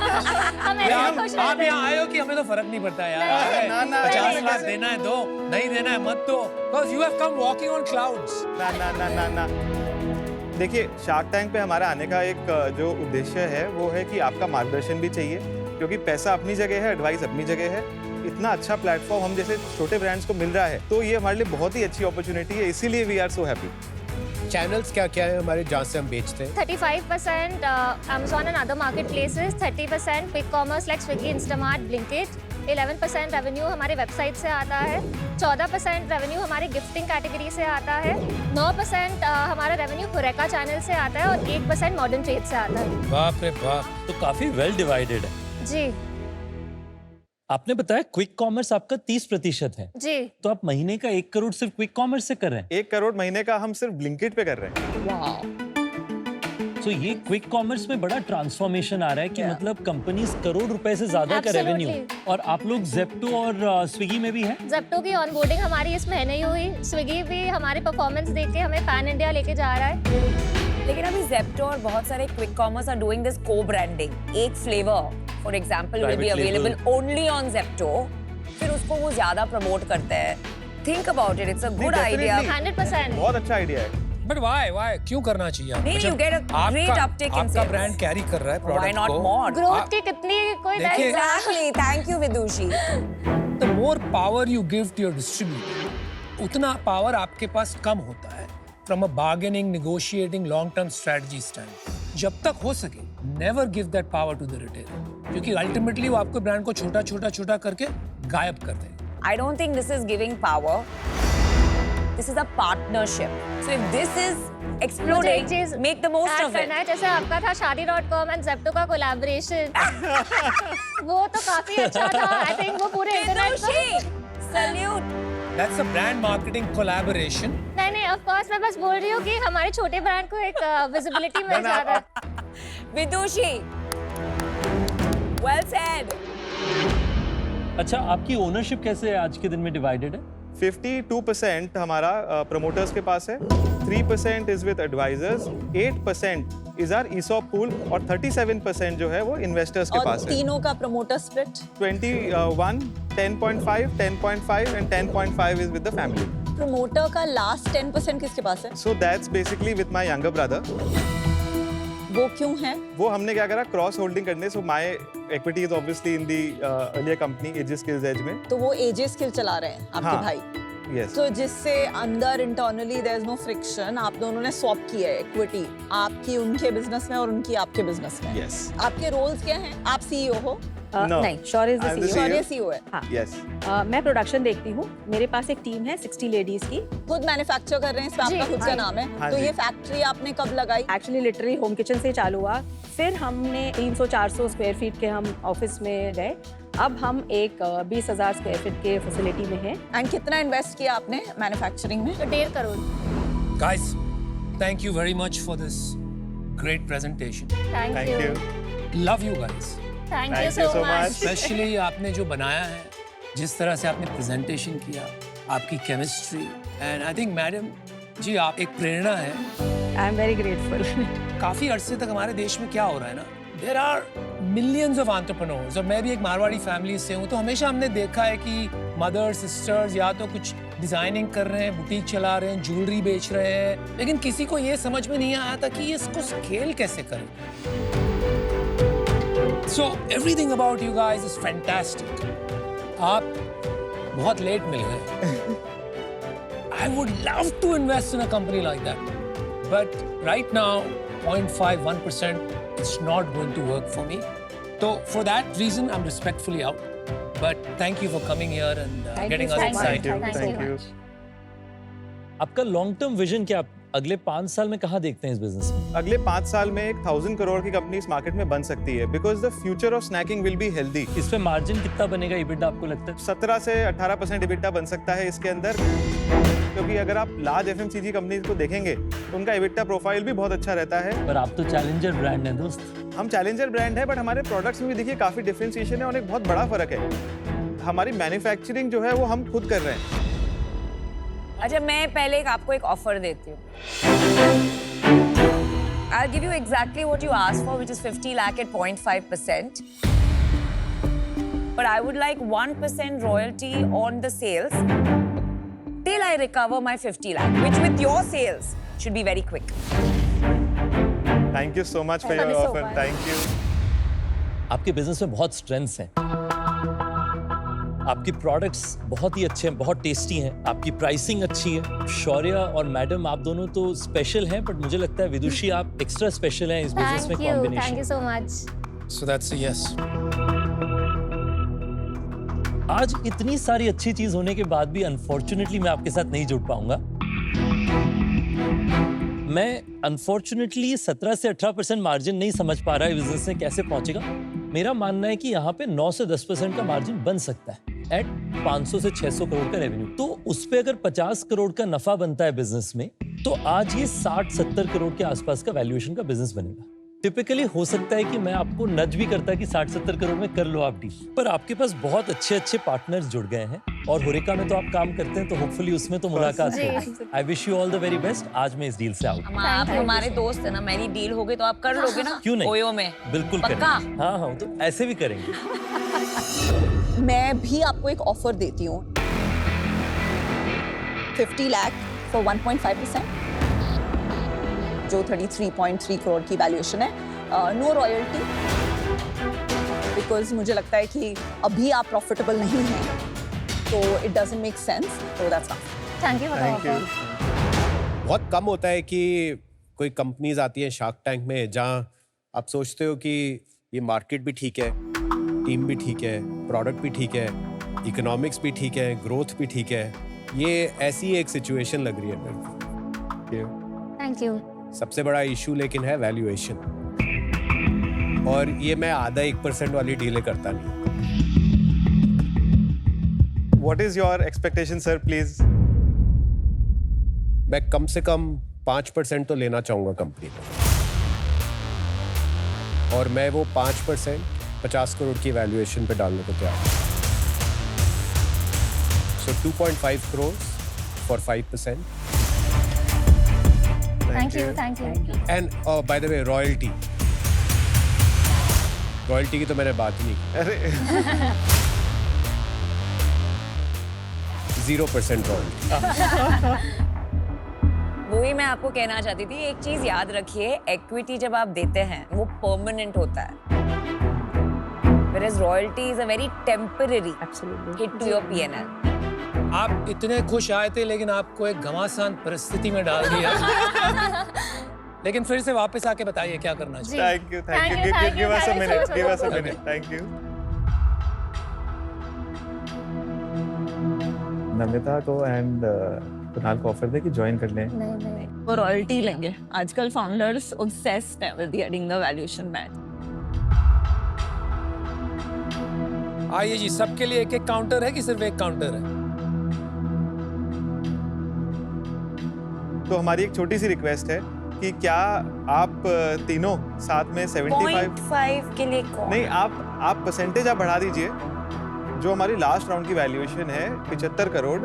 हम ऐसे ही खुश
आप
रहते हैं।
यहाँ आए हो कि हमें तो फर्क नहीं पड़ता यार।
नहीं,
ना, ना,
50 लाख
नहीं,
देना है दो, नहीं देना है मत दो। Because you have come walking on clouds.
ना ना ना ना ना देखिए, शार्क टैंक पे हमारा आने का एक जो उद्देश्य है वो है कि आपका मार्गदर्शन भी चाहिए, क्योंकि पैसा अपनी जगह है, एडवाइस अपनी जगह है। इतना अच्छा प्लेटफॉर्म हम जैसे छोटे ब्रांड्स को मिल रहा है, तो ये हमारे लिए बहुत ही अच्छी अपॉर्चुनिटी है, इसीलिए we are so happy.
Channels क्या क्या है हमारे जहाँ से हम बेचते हैं?
35% Amazon and other marketplaces, 30% quick commerce like Swiggy, Instamart, Blinkit, 11% revenue हमारे वेबसाइट से आता है, 14% रेवेन्यू हमारे गिफ्टिंग कैटेगरी से आता है, 9% हमारा रेवेन्यू होरेका चैनल से आता है और 1% मॉडर्न ट्रेड से आता है।
बाप रे बाप।
तो काफी वेल डिवाइडेड है।
जी
आपने बताया क्विक कॉमर्स आपका 30% है,
जी।
तो आप महीने का 1 करोड़ सिर्फ क्विक कॉमर्स से कर रहे हैं?
1 करोड़ महीने का हम सिर्फ ब्लिंकिट पे कर रहे हैं।
तो ये क्विक कॉमर्स में बड़ा ट्रांसफॉर्मेशन आ रहा है कि मतलब कंपनीज करोड़ रुपए से ज्यादा का
Absolutely.
रेवेन्यू। और आप लोग जेप्टो और स्विगी में भी हैं?
जेप्टो की ऑनबोर्डिंग हमारी इस महीने ही हुई, स्विगी भी हमारे परफॉर्मेंस देख के हमें पैन इंडिया लेके जा रहा है।
लेकिन अभी जेप्टो और बहुत सारे quick commerce are doing this co branding. एक flavour for example will be
Private
available
label.
Only on Zepto, फिर उसको वो ज्यादा प्रमोट करते हैं। Think about it, it's a good idea.
100%।
बहुत अच्छा आइडिया है।
बट वाई क्यों करना चाहिए?
नहीं, you get a great uptake in
आपका
sales.
ब्रांड कैरी कर रहा है
Why
प्रोडक्ट
not
को।
more?
ग्रोथ की कितनी कोई
देखिए-
Exactly. Thank you, Vidushi.
The more power you give to your distributor, उतना पावर आपके पास कम होता है from a bargaining, negotiating, long-term strategy stand. जब तक हो सके, never give that power to the retailer, क्योंकि ultimately वो आपके ब्रांड को छोटा करके गायब कर देंगे।
I don't think this is giving power. This is a partnership. So if this is
मुझे एक
exploding,
चीज
make the most
add
of it.
करना है, जैसे आपका था शादी.com एंड जेप्टो का कोलैबोरेशन। वो तो काफी अच्छा था। आई थिंक वो पूरे internet
Vidushi, salute.
That's a brand marketing collaboration.
नहीं ऑफ कोर्स, मैं बस बोल रही हूँ कि हमारे छोटे ब्रांड को एक विजिबिलिटी मिल जाता है।
Vidushi. Well said.
अच्छा, आपकी ओनरशिप कैसे आज के दिन में डिवाइडेड है?
52% हमारा प्रमोटर्स के पास है, 3% is with advisors, 8% is our ESOP pool और 37% जो है वो इन्वेस्टर्स के
और
पास है।
तीनों का promoter split
21, 10.5, 10.5 and 10.5 is with the family.
Promoter का लास्ट 10% किसके पास है?
So that's basically with my younger brother.
वो क्यों है?
वो हमने क्या करा, क्रॉस होल्डिंग करने। So my equity is obviously in the earlier company, Aegis Skills Edge में।
तो वो एजे स्किल चला रहे हैं आपके
हाँ।
भाई।
Yes.
तो जिससे अंदर internally there is no friction, आप दोनों ने स्वैप किया है इक्विटी, आपकी उनके बिजनेस में और उनकी आपके बिजनेस में।
Yes.
आपके रोल्स क्या हैं? आप सीईओ हो?
No.
नहीं, Shaurya is
I'm
the
the
CEO.
CEO.
Shaurya CEO है।
हाँ।
Yes.
मैं प्रोडक्शन देखती हूँ। मेरे पास एक टीम है 60 लेडीज की।
खुद मैन्युफैक्चर कर रहे हैं, इसमें
जी,
आपका खुद का
हाँ।
नाम है।
हाँ
तो
जी।
ये फैक्ट्री आपने कब लगाई?
एक्चुअली लिटरली होम किचन से चालू हुआ, फिर हमने 300-400 स्क्वायर फीट के हम ऑफिस में गए। अब हम एक 20,000 स्क्वायर फीट के फैसिलिटी में हैं।
एंड कितना इन्वेस्ट किया आपने मैन्युफैक्चरिंग में?
तो 1.5 crore.
Guys, thank you very much for this great presentation.
Thank
Thank
you.
you.
Love you guys.
Thank
Thank
you
you
so
so
much.
much.
Specially आपने जो बनाया है, जिस तरह से आपने प्रेजेंटेशन किया, आपकी chemistry, and I think madam ji आप एक प्रेरणा है।
I am very grateful.
काफी अरसे तक हमारे देश में क्या हो रहा है ना, there are millions of entrepreneurs, और मैं भी एक मारवाड़ी फैमिली से हूँ, तो हमेशा हमने देखा है कि मदर सिस्टर्स या तो कुछ डिजाइनिंग कर रहे हैं, बुटीक चला रहे हैं, ज्वेलरी बेच रहे हैं, लेकिन किसी को ये समझ में नहीं आया था कि ये इसको स्केल कैसे करें। So everything about you guys is fantastic. आप बहुत लेट मिल गए। I would love to invest in a company like that, but right now 0.51% it's not going to work for me. So for that reason I'm respectfully out. But thank you for coming here and
Thank you
getting
so
us
much.
excited.
Thank you.
Thank you.
आपका लॉन्ग टर्म विजन क्या? आप अगले 5 साल में कहाँ देखते हैं इस बिजनेस में?
अगले 5 साल में एक 1000 करोड़ की कंपनी इस मार्केट में बन सकती है, because the future of snacking will be healthy.
इस पे मार्जिन कितना बनेगा EBITDA आपको लगता है?
17 से 18% EBITDA बन सकता है इसके अंदर, क्योंकि अगर आप लार्ज FMCG कंपनीज को देखेंगे तो उनका EBITDA प्रोफाइल भी बहुत अच्छा रहता है।
पर आप तो चैलेंजर ब्रांड हैं दोस्त।
हम चैलेंजर ब्रांड है, बट हमारे प्रोडक्ट्स में भी देखिए काफी डिफरेंशिएशन है और एक बहुत बड़ा फर्क है। हमारी मैन्युफैक्चरिंग जो है वो हम खुद कर रहे हैं।
अच्छा, मैं पहले आपको एक ऑफर देती हूँ। I'll give you exactly what you asked for, which is 50 lakh at 0.5%. But I would like 1% royalty on the sales till I recover my 50 lakh, which with your sales should be very quick.
Thank you so much for
Thank
your
you so
offer,
much.
Thank you.
आपके बिजनेस में बहुत स्ट्रेंथ्स हैं। आपकी प्रोडक्ट्स बहुत ही अच्छे हैं, बहुत टेस्टी हैं, आपकी प्राइसिंग अच्छी है। शौर्य और मैडम आप दोनों तो स्पेशल हैं, बट मुझे लगता है विदुषी आप एक्स्ट्रा स्पेशल हैं इस बिजनेस में
thank you
combination.
So much.
So that's a yes.
आज इतनी सारी अच्छी चीज होने के बाद भी अनफॉर्चुनेटली मैं आपके साथ नहीं जुड़ पाऊंगा। मैं अनफॉर्चुनेटली 17 से 18% मार्जिन नहीं समझ पा रहा है बिजनेस में कैसे पहुंचेगा। मेरा मानना है कि यहाँ पे 9 से 10% का मार्जिन बन सकता है एट 500 से 600 करोड़ का रेवेन्यू। तो उस पे अगर 50 करोड़ का नफा बनता है बिजनेस में, तो आज ये 60-70 करोड़ के आसपास का वैल्यूएशन का बिजनेस बनेगा। टिपिकली हो सकता है कि मैं आपको नज भी करता कि 60-70 करोड़ में कर लो आप डील, पर आपके पास बहुत अच्छे पार्टनर्स जुड़ गए हैं और होरेका में तो आप काम करते हैं, तो होपफुली उसमें तो मुलाकात
जी।
होगी। I wish you all the very best. आज मैं इस डील से आउट।
आप हमारे दोस्त है ना, मेरी डील हो गई तो आप कर लोगे ना?
क्यों नहीं?
ओयो में
बिल्कुल
पक्का?
करेंगे। हाँ, तो ऐसे भी करेंगे।
मैं भी आपको एक ऑफर देती हूँ 50 लाख फॉर 1.5%, जो 33.3 करोड़ की वैल्यूएशन है। नो रॉयल्टी, बिकॉज मुझे लगता है कि अभी आप प्रॉफिटेबल नहीं हैं, तो इट डजंट मेक सेंस, तो that's all.
Thank you for the
thank you.
Offer.
बहुत कम होता है कि कोई कंपनीज आती हैं शार्क टैंक में जहां आप सोचते हो कि ये मार्केट भी ठीक है, टीम भी ठीक है, प्रोडक्ट भी ठीक है, इकोनॉमिक्स भी ठीक है, ग्रोथ भी ठीक है। ये ऐसी एक सिचुएशन लग रही है मेरे को।
Thank you.
सबसे बड़ा इशू लेकिन है वैल्यूएशन, और ये मैं आधा 1% वाली डीलें करता नहीं।
What is your expectation, sir, please?
मैं कम से कम 5% तो लेना चाहूंगा कंपनी में, और मैं वो 5% 50 करोड़ की वैल्यूएशन पे डालने को तैयार हूं। So 2.5 crore for 5%,
thank you.
and by the way royalty की तो मैंने बात ही नहीं की।
अरे
0% रॉयल्टी।
वही मैं आपको कहना चाहती थी, एक चीज याद रखिए, इक्विटी जब आप देते हैं वो परमानेंट होता है, whereas royalty is a very temporary hit to your P&L.
आप इतने खुश आए थे, लेकिन आपको एक घमासान परिस्थिति में डाल दिया। लेकिन फिर से वापस आके बताइए क्या करना चाहिए।
Thank you. Give us a minute. Thank you. Namita को एंड कुणाल को ऑफर दे कि ज्वाइन कर लें।
नहीं।
वो रॉयल्टी लेंगे। आजकल फाउंडर्स obsessed है with getting the valuation match.
आइए जी, सबके लिए एक काउंटर है कि सिर्फ एक काउंटर है?
तो हमारी एक छोटी सी रिक्वेस्ट है कि क्या आप तीनों साथ में 75
0.5 के लिए कौन?
नहीं, आप परसेंटेज आप बढ़ा दीजिए। जो हमारी लास्ट राउंड की वैल्यूएशन है 75 करोड़,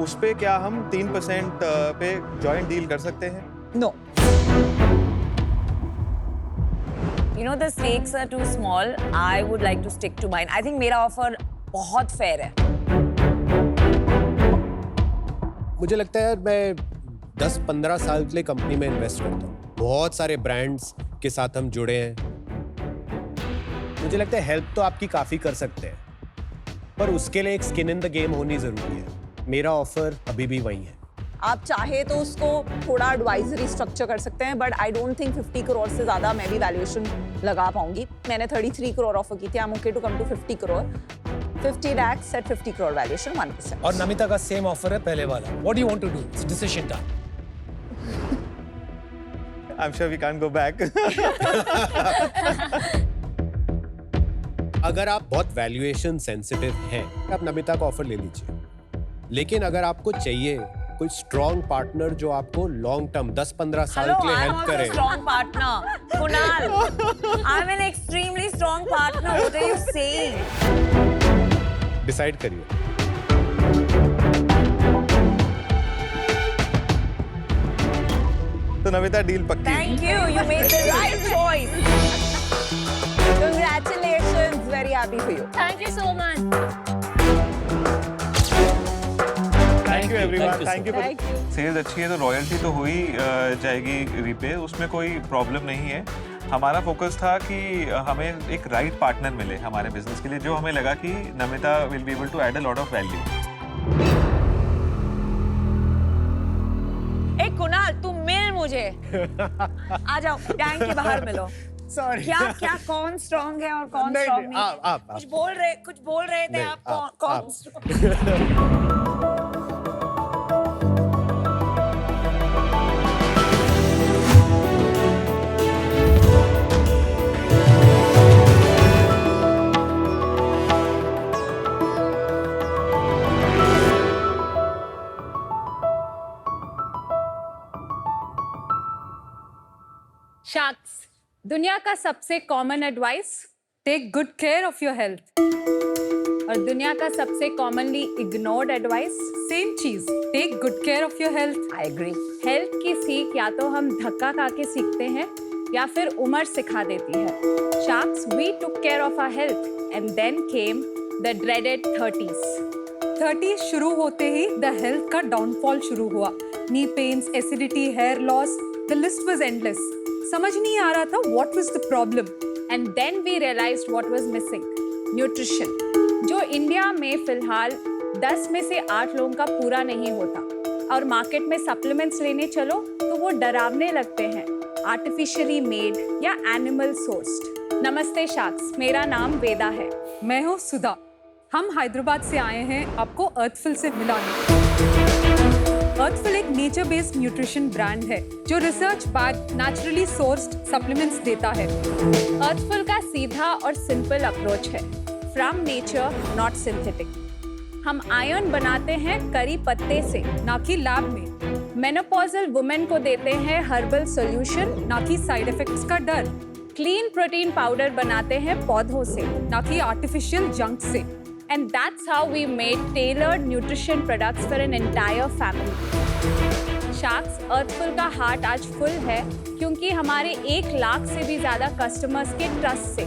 उस पे क्या हम 3% पे जॉइंट डील कर सकते हैं?
No.
You know the stakes are too small. I would like to stick to mine. I think मेरा ऑफर बहुत फेयर है।
मुझे लगता है मैं 10-15 साल के लिए कंपनी में इन्वेस्ट करता हूँ। बहुत सारे ब्रांड्स के साथ हम जुड़े हैं। मुझे लगता है हेल्प तो आपकी काफी कर सकते हैं, पर उसके लिए एक स्किन इन द गेम होनी जरूरी है। मेरा ऑफर अभी भी वही है।
आप चाहे तो उसको थोड़ा एडवाइजरी स्ट्रक्चर कर सकते हैं, but I don't think 50 crore से ज्यादा मैं भी वैल्यूएशन लगा पाऊंगी। मैंने 33 करोड़ ऑफर की थी। I am okay to come to 50 crore. 50 lakhs at 50 crore valuation 1%।
और नमिता का सेम ऑफर है पहले वाला। What do you want to do? It's decision time.
I'm sure we can't go back.
अगर आप बहुत वैल्यूएशन सेंसिटिव हैं, आप नमिता का ऑफर ले लीजिए। लेकिन अगर आपको चाहिए कोई स्ट्रॉन्ग पार्टनर जो आपको लॉन्ग टर्म 10-15 साल के लिए हेल्प करे,
strong partner. Kunal, I'm an extremely strong partner. What are you saying?
Decide करिए।
तो नमिता डील पक्की।
Thank you. You made the right choice.
Congratulations. Very happy for you.
Thank you so much.
Thank you everyone, thank you.
Thank you.
Sales अच्छी है तो रॉयल्टी तो हो ही जाएगी रीपे, उसमें कोई प्रॉब्लम नहीं है। हमारा फोकस था कि हमें एक राइट पार्टनर मिले हमारे बिजनेस के लिए, जो हमें लगा कि Namita will be able to add a lot of value.
ए कुणाल, तुम मिल मुझे। आ जाओ, टैंक के बाहर मिलो।
सॉरी
क्या कौन स्ट्रांग है और कौन स्ट्रांग नहीं?
आप
कुछ बोल रहे थे
नहीं,
आप, कौन strong?
शार्क्स, दुनिया का सबसे common advice, take good care of your health. और दुनिया का सबसे कॉमनली इग्नोर्ड एडवाइस, सेम चीज, take good care of your health.
I agree.
Health की सीख या तो हम धक्का खा के सीखते हैं या फिर उम्र सिखा देती है। Sharks, we took care of our health and then came the dreaded 30s शुरू होते ही द हेल्थ का डाउनफॉल शुरू हुआ। Knee pains, acidity, hair loss, the list was endless. समझ नहीं आ रहा था what was the problem and then we realised what was missing, nutrition, जो इंडिया में फिलहाल 10 में से 8 लोगों का पूरा नहीं होता। और मार्केट में सप्लीमेंट्स लेने चलो तो वो डरावने लगते हैं, आर्टिफिशियली मेड या एनिमल सोर्स्ड। नमस्ते शार्क्स, मेरा नाम वेदा है।
मैं हूँ सुधा। हम हैदराबाद से आए हैं आपको अर्थफुल से मिलाने। अर्थफुल एक नेचर बेस्ड न्यूट्रिशन ब्रांड है जो research backed naturally sourced supplements देता है।
अर्थफुल का सीधा और सिंपल अप्रोच है, फ्रॉम नेचर नॉट सिंथेटिक। हम आयरन बनाते हैं करी पत्ते से,
ना कि लैब में।
मेनोपॉजल वुमेन को देते हैं हर्बल सॉल्यूशन,
ना कि साइड इफेक्ट्स का डर।
क्लीन प्रोटीन पाउडर बनाते हैं पौधों से,
ना कि आर्टिफिशियल जंक से।
and that's how we made tailored nutrition products for an entire family. Sharks, अर्थफुल का हार्ट आज फुल है क्योंकि हमारे 1 लाख से भी ज्यादा कस्टमर्स के ट्रस्ट से।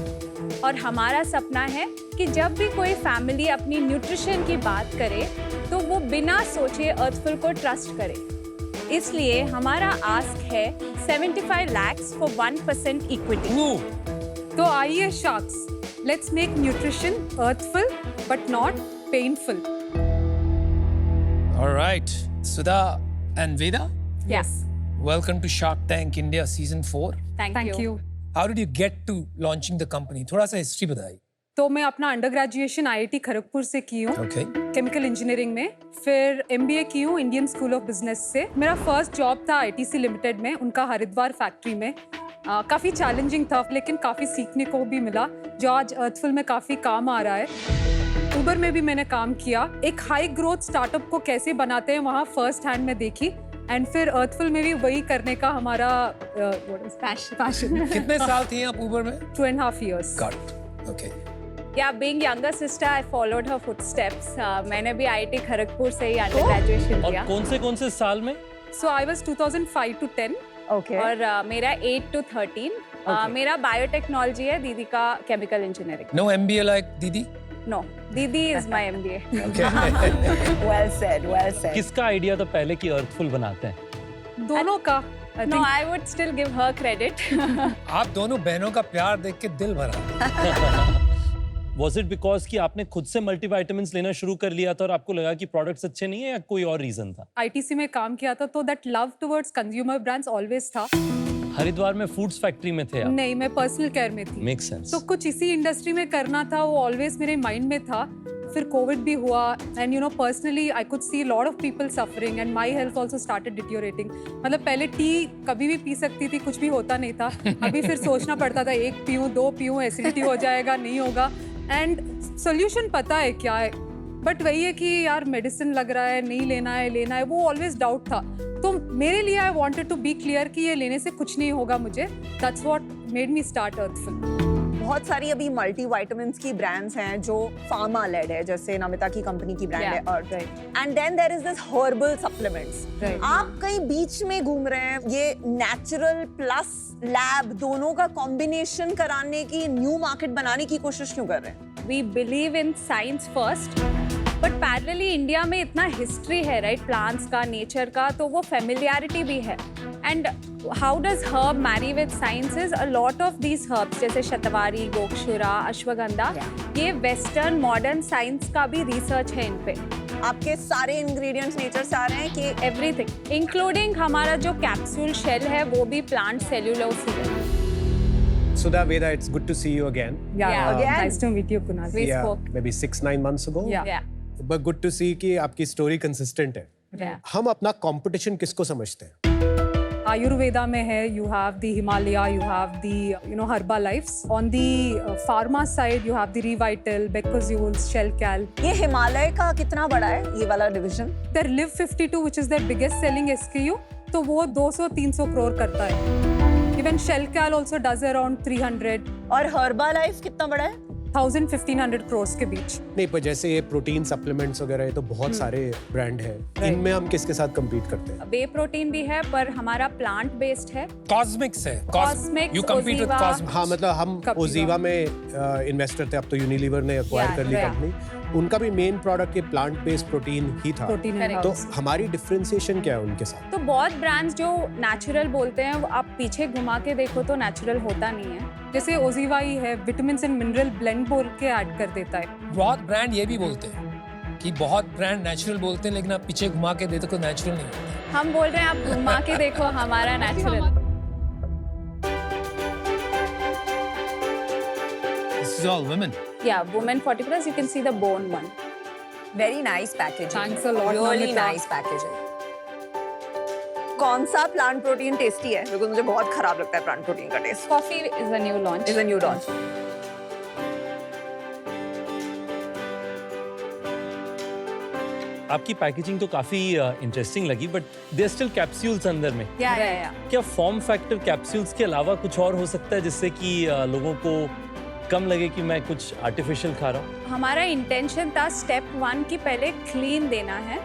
और हमारा सपना है कि जब भी कोई फैमिली अपनी न्यूट्रिशन की बात करे तो वो बिना सोचे अर्थफुल को ट्रस्ट करे। इसलिए हमारा आस्क है 75 lakhs for 1% equity.
तो आइए sharks, let's make nutrition earthful but not painful.
All right, Sudha and Veda,
Yes.
welcome to Shark Tank India Season 4.
Thank you.
How did you get to launching the company? थोड़ा सा हिस्ट्री बताइए।
तो मैं अपना अंडर ग्रेजुएशन IIT खड़गपुर से की हूँ,
Okay.
केमिकल इंजीनियरिंग में। फिर MBA की हूँ इंडियन स्कूल ऑफ बिजनेस से। मेरा फर्स्ट जॉब था ITC लिमिटेड में, उनका हरिद्वार फैक्ट्री में। काफ़ी चैलेंजिंग था लेकिन काफ़ी सीखने को भी मिला, जो आज अर्थफुल में काफ़ी काम आ रहा है। उबर में भी मैंने काम किया। एक हाई ग्रोथ स्टार्टअप को कैसे बनाते हैं वहाँ फर्स्ट हैंड में देखी, एंड फिर अर्थफुल में भी वही करने का हमारा पैशन।
कितने साल थी आप उबर में?
2.5 years.
Got it. Okay.
Yeah, being younger sister, I followed her footsteps. मैंने भी IIT खड़गपुर से ही अंडर ग्रेजुएशन
और
किया।
कौन से साल में?
So I was 2005 to 10.
Okay.
और मेरा 8 to 13। मेरा बायोटेक्नोलॉजी है, दीदी का chemical engineering.
No MBA like दीदी?
नो, दीदी is my MBA।
Well said, well said.
किसका आइडिया था पहले कि अर्थफुल बनाते हैं?
दोनों का।
No, I would still give her credit.
आप दोनों बहनों का प्यार देख के दिल भरा।
Was it because कि आपने खुद से मल्टीविटामिन्स लेना शुरू कर लिया था और आपको लगा कि प्रोडक्ट्स अच्छे नहीं है, या कोई और रीजन था?
ITC में काम किया था तो that love towards consumer brands always था।
हरिद्वार में फूड्स फैक्ट्री में थे आप?
नहीं, मैं पर्सनल केयर में थी।
Make sense.
तो कुछ इसी इंडस्ट्री में करना था, वो ऑलवेज मेरे माइंड में था। फिर कोविड भी हुआ and you know personally I could see lot of people suffering and my health also started deteriorating. मतलब पहले टी कभी भी पी सकती थी, कुछ भी होता नहीं था। अभी फिर सोचना पड़ता था, 1 पीऊँ 2 पीऊँ, एसिडिटी हो जाएगा, नहीं होगा। एंड सोल्यूशन पता है क्या है, बट वही है कि यार मेडिसिन लग रहा है, नहीं लेना है, वो ऑलवेज डाउट था। तो मेरे लिए I wanted to be clear कि ये लेने से कुछ नहीं होगा मुझे। That's what made me start Earthful.
बहुत सारी अभी मल्टीविटामिन्स की ब्रांड्स हैं जो फार्मा लेड है, जैसे नमिता की कंपनी की ब्रांड है Earth. And then there is this herbal supplements. आप कहीं बीच में घूम रहे हैं, ये नेचुरल प्लस लैब दोनों का कॉम्बिनेशन कराने की न्यू मार्केट बनाने की कोशिश क्यों कर रहे हैं?
We believe in science first
but parallelly India में इतना हिस्ट्री है राइट प्लांट्स का नेचर का तो वो फेमिलियरिटी भी है and how does herb marry with sciences a lot of these herbs जैसे शतवारी गोक्षुरा अश्वगंधा ये वेस्टर्न मॉडर्न साइंस का भी रिसर्च है इन पे
आपके सारे इंग्रेडिएंट्स नेचर से आ रहे हैं कि
एवरीथिंग इंक्लूडिंग हमारा जो कैप्सूल शेल है वो भी प्लांट सेल्यूलोज ही है
Sudha, Veda, it's good to see you again.
again.
Nice to meet you, Kunal.
We spoke.
Maybe 6-9 months ago.
Yeah.
But good to see कि आपकी story consistent है.
Yeah.
हम अपना competition किसको समझते हैं?
Ayurveda में है, you have the Himalaya, you have the Herbalife. On the pharma side, you have the Revital, Becozules, Shelcal.
ये हिमालय का कितना बड़ा है ये वाला division?
Their Live 52, which is their biggest selling SKU, तो वो 200-300 करोड़ करता है. Even Shelcal also does around 300.
और हर्बालाइफ कितना बड़ा है?
1,000-1,500 करोड़ के बीच.
नहीं, पर जैसे ये प्रोटीन सप्लीमेंट्स वगैरह है तो बहुत सारे ब्रांड हैं. इनमें हम किसके साथ compete करते हैं?
वे प्रोटीन भी है पर हमारा प्लांट बेस्ड है.
Cosmix है.
Cosmix,
You compete with
Oziva.
Cosmix.
हाँ, मतलब हम
Captiva.
ओजीवा में इन्वेस्टर थे, अब तो यूनिलीवर ने एक्वायर कर ली
Yeah.
कंपनी. उनका भी मेन प्रोडक्ट ये प्लांट बेस्ड प्रोटीन ही था.
प्रोटीन
तो हमारी डिफरेंशिएशन क्या है उनके साथ?
तो बहुत ब्रांड्स जो नेचुरल बोलते हैं वो आप पीछे घुमा के देखो तो नेचुरल होता नहीं है. जैसे ओजीवा ही है, विटामिन एंड मिनरल ब्लेंड बोल के ऐड कर देता है.
बहुत ब्रांड ये भी बोलते हैं कि बहुत ब्रांड नेचुरल बोलते हैं लेकिन आप पीछे घुमा के देखो तो नेचुरल नहीं होता.
हम बोल रहे हैं आप घुमा के देखो हमारा natural.
This is all women.
Yeah, women 40+, you can see the bone one.
Very nice packaging.
Thanks a lot,
Really
Namita.
nice packaging.
कौन सा प्लांट प्रोटीन टेस्टी है? बिकॉज़ मुझे बहुत खराब लगता है प्लांट प्रोटीन का taste.
Coffee is a new launch.
Is a new launch.
आपकी पैकेजिंग तो काफी इंटरेस्टिंग लगी, बट देयर स्टिल कैप्सूल्स अंदर में.
Yeah.
क्या फॉर्म फैक्टर कैप्सूल्स के अलावा कुछ और हो सकता है जिससे कि लोगों को कम लगे कि मैं कुछ आर्टिफिशियल खा रहा हूँ?
हमारा इंटेंशन था स्टेप 1 की पहले क्लीन देना है.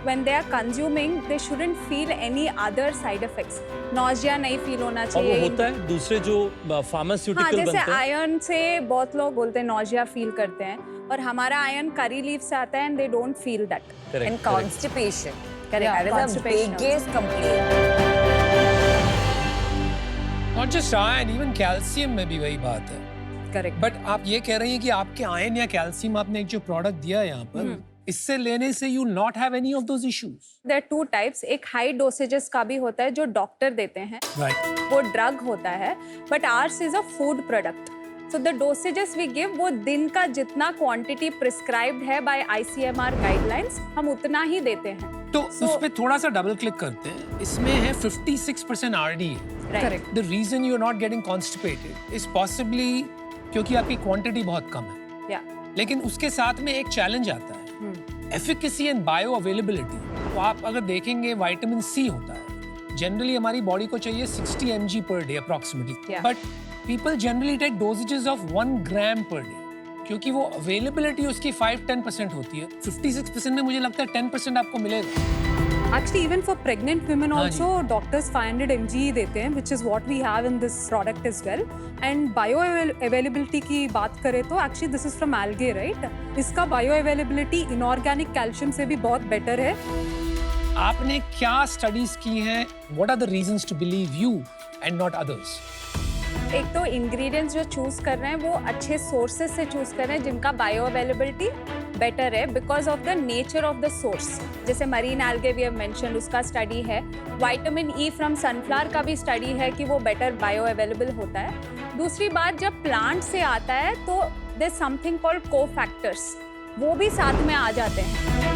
When they are consuming, they shouldn't feel any other side effects. Nausea नहीं फील होना
और वो
चाहिए.
होता है दूसरे जो
हाँ,
फार्मास्यूटिकल
जैसे
बनते हैं.
आयरन से बहुत लोग बोलते हैं नॉजिया फील करते हैं और हमारा आयरन करी लीफ से आता है and they don't feel that.
And constipation.
Yeah,
That is the
constipation
biggest complaint.
Not just iron, even calcium में भी वही बात है.
करेक्ट.
बट आप ये कह रही हैं कि आपके आयन या कैल्शियम आपने एक जो प्रोडक्ट दिया है यहाँ पर इससे लेने से you not have any of those issues.
There are 2 types. एक हाई डोसेजेस का भी होता है जो डॉक्टर देते हैं,
राइट.
वो ड्रग होता है, but ours is a food product. So the dosages we give वो दिन का जितना क्वांटिटी प्रिस्क्राइब्ड है बाय ICMR गाइडलाइंस हम उतना ही देते हैं.
तो उस पे थोड़ा सा डबल क्लिक करते हैं. इसमें है 56% RD.
Correct.
The reason you are not getting constipated is possibly क्योंकि आपकी क्वांटिटी बहुत कम है.
या
लेकिन उसके साथ में एक चैलेंज आता है, एफिकेसी एंड बायो अवेलेबिलिटी. तो आप अगर देखेंगे विटामिन C होता है, जनरली हमारी बॉडी को चाहिए 60 mg पर day approximately,
Yeah.
But people generally take dosages of 1 gram per day क्योंकि वो अवेलेबिलिटी उसकी 5-10% होती है. 56% में मुझे लगता है 10% आपको मिलेगा.
Actually, even for pregnant women
हाँ
also, doctors 500 mg ही देते हैं, which is what we have in this product as well. And bio availability की बात करें तो actually this is from algae, right? इसका bio availability inorganic calcium से भी बहुत better है.
आपने क्या स्टडीज की हैं? What are the reasons to believe you and not others?
एक तो इंग्रेडिएंट्स जो चूज कर रहे हैं वो अच्छे सोर्सेज से चूज कर रहे हैं जिनका बायो अवेलेबिलिटी बेटर है because of the nature of the source. जैसे marine algae we have mentioned, उसका स्टडी है. विटामिन E फ्रॉम सनफ्लावर का भी स्टडी है कि वो बेटर बायो अवेलेबल होता है. दूसरी बात, जब प्लांट से आता है तो देयर समथिंग कॉल्ड कोफैक्टर्स, वो भी साथ में आ जाते हैं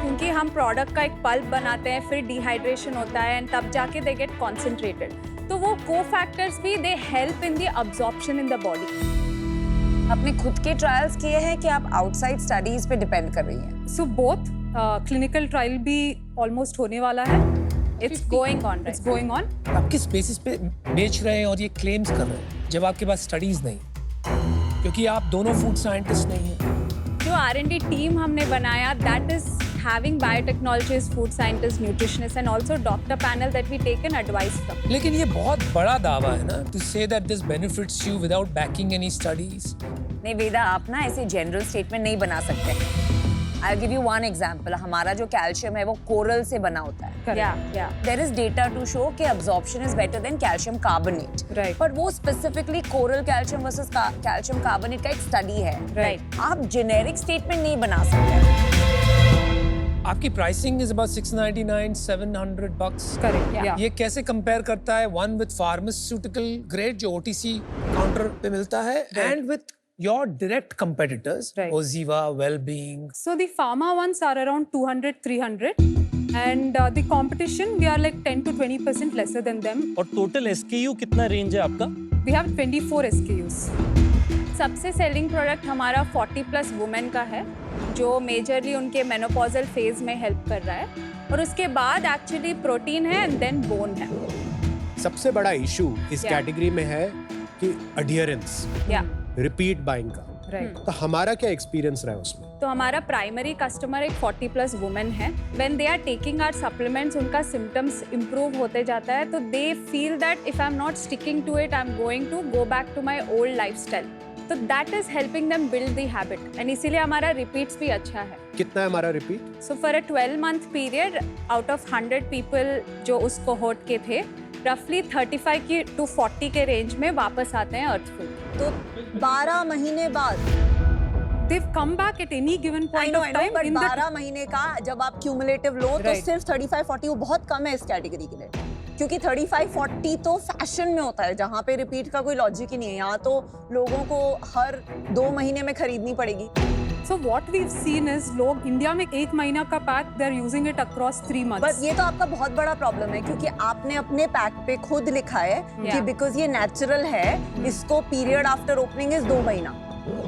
क्योंकि हम प्रोडक्ट का एक पल्प बनाते हैं, फिर डिहाइड्रेशन होता है एंड तब जाके दे गेट कॉन्सेंट्रेटेड. तो वो कोफैक्टर्स भी they help in the absorption in the body.
आपने खुद के ट्रायल्स किए हैं कि आप आउटसाइड स्टडीज पे डिपेंड कर रही हैं?
सो बोथ क्लिनिकल ट्रायल भी ऑलमोस्ट होने वाला है.
It's going on.
It's going on.
आप किस बेसिस पे बेच रहे हैं और ये क्लेम्स कर रहे हैं जब आपके पास स्टडीज नहीं? क्योंकि आप दोनों फूड साइंटिस्ट नहीं हैं.
जो R&D टीम हमने बनाया, that is having biotechnologists, food scientists, nutritionists, and also doctor panel that we take an advice from.
लेकिन ये बहुत बड़ा दावा है ना, to say that this benefits you without backing any studies.
नहीं वेदा, आप ना ऐसे जनरल स्टेटमेंट नहीं बना सकते. I'll give you one example. हमारा जो कैल्शियम है वो कोरल से बना होता है.
Yeah.
There is data to show कि absorption is better than calcium carbonate.
Right.
But वो specifically coral calcium versus calcium carbonate का एक study है.
Right.
आप generic statement नहीं बना सकते.
आपकी pricing is about 699 700 bucks.
Correct. Yeah.
ये कैसे कंपेयर करता है वन विद फार्मास्यूटिकल ग्रेड जो ओटीसी काउंटर पे मिलता है and with your direct competitors
Right.
Oziva wellbeing.
So the pharma ones are around 200, 300. And the competition, we are like 10 to 20% lesser than them.
और टोटल एसकेयू कितना रेंज है आपका?
We have 24 SKUs.
सबसे सेलिंग प्रोडक्ट हमारा 40 प्लस वुमेन का है जो मेजरली उनके मेनोपॉजल फेज में हेल्प कर रहा है और उसके बाद एक्चुअली प्रोटीन है एंड देन बोन है.
सबसे बड़ा इशू इस
Yeah.
कैटेगरी में है कि अडियरेंस,
या
रिपीट बाइंग का.
Right.
तो हमारा क्या एक्सपीरियंस रहा है उसमें?
तो हमारा प्राइमरी कस्टमर एक 40 प्लस वुमेन है. When they are taking our supplements उनका सिम्टम्स इंप्रूव होते जाता है तो they feel that if I am not sticking to it I am going to go back to my old lifestyle. तो that is helping them build the habit and इसीलिए हमारा रिपीट्स भी अच्छा है.
कितना है हमारा repeat?
So for a 12-month period out of 100 people जो उस कोहोर्ट के थे रफली 35 की टू 40 के रेंज में वापस आते हैं अर्थफुल.
तो 12 महीने बाद
They've come back at any given
I
point
know,
of time
but
in the
12 महीने का जब आप क्यूमुलेटिव लो तो
Right.
सिर्फ 35-40 वो बहुत कम है इस कैटेगरी के लिए, क्योंकि 35-40 तो फैशन में होता है जहाँ पे रिपीट का कोई लॉजिक ही नहीं है. यहाँ तो लोगों को हर 2 महीने में खरीदनी पड़ेगी.
So what we've seen is लोग इंडिया में 1 महीना का pack they're using it across 3 months.
But ये तो आपका बहुत बड़ा प्रॉब्लम है क्योंकि आपने अपने पैक पे खुद लिखा है कि
Yeah.
बिकॉज ये नेचुरल है इसको पीरियड आफ्टर ओपनिंग इज 2 महीना.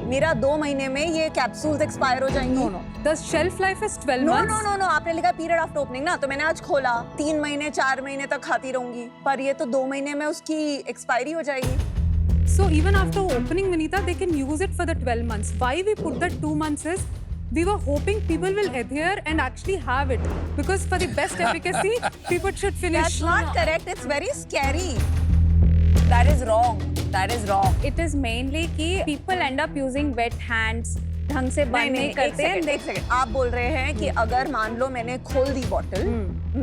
मेरा 2 महीने में ये कैप्सूल्स एक्सपायर हो जाएंगी.
No. The shelf life is 12
no
months.
No no no आपने लिखा पीरियड आफ्टर ओपनिंग ना, तो मैंने आज खोला 3 महीने 4 महीने तक खाती रहूंगी, पर ये तो 2 महीने में उसकी एक्सपायरी हो जाएगी.
So even after opening Vinita, they can use it for the 12 months. Why we put the 2 months is we were hoping people will adhere and actually have it because for the best efficacy, people should finish.
That's not correct. It's very scary.
That is wrong. That is wrong.
It is mainly कि people end up using wet hands ढंग से बंद नहीं करते हैं.
एक सेकंड. आप बोल रहे हैं कि अगर मान लो मैंने खोल दी बॉटल,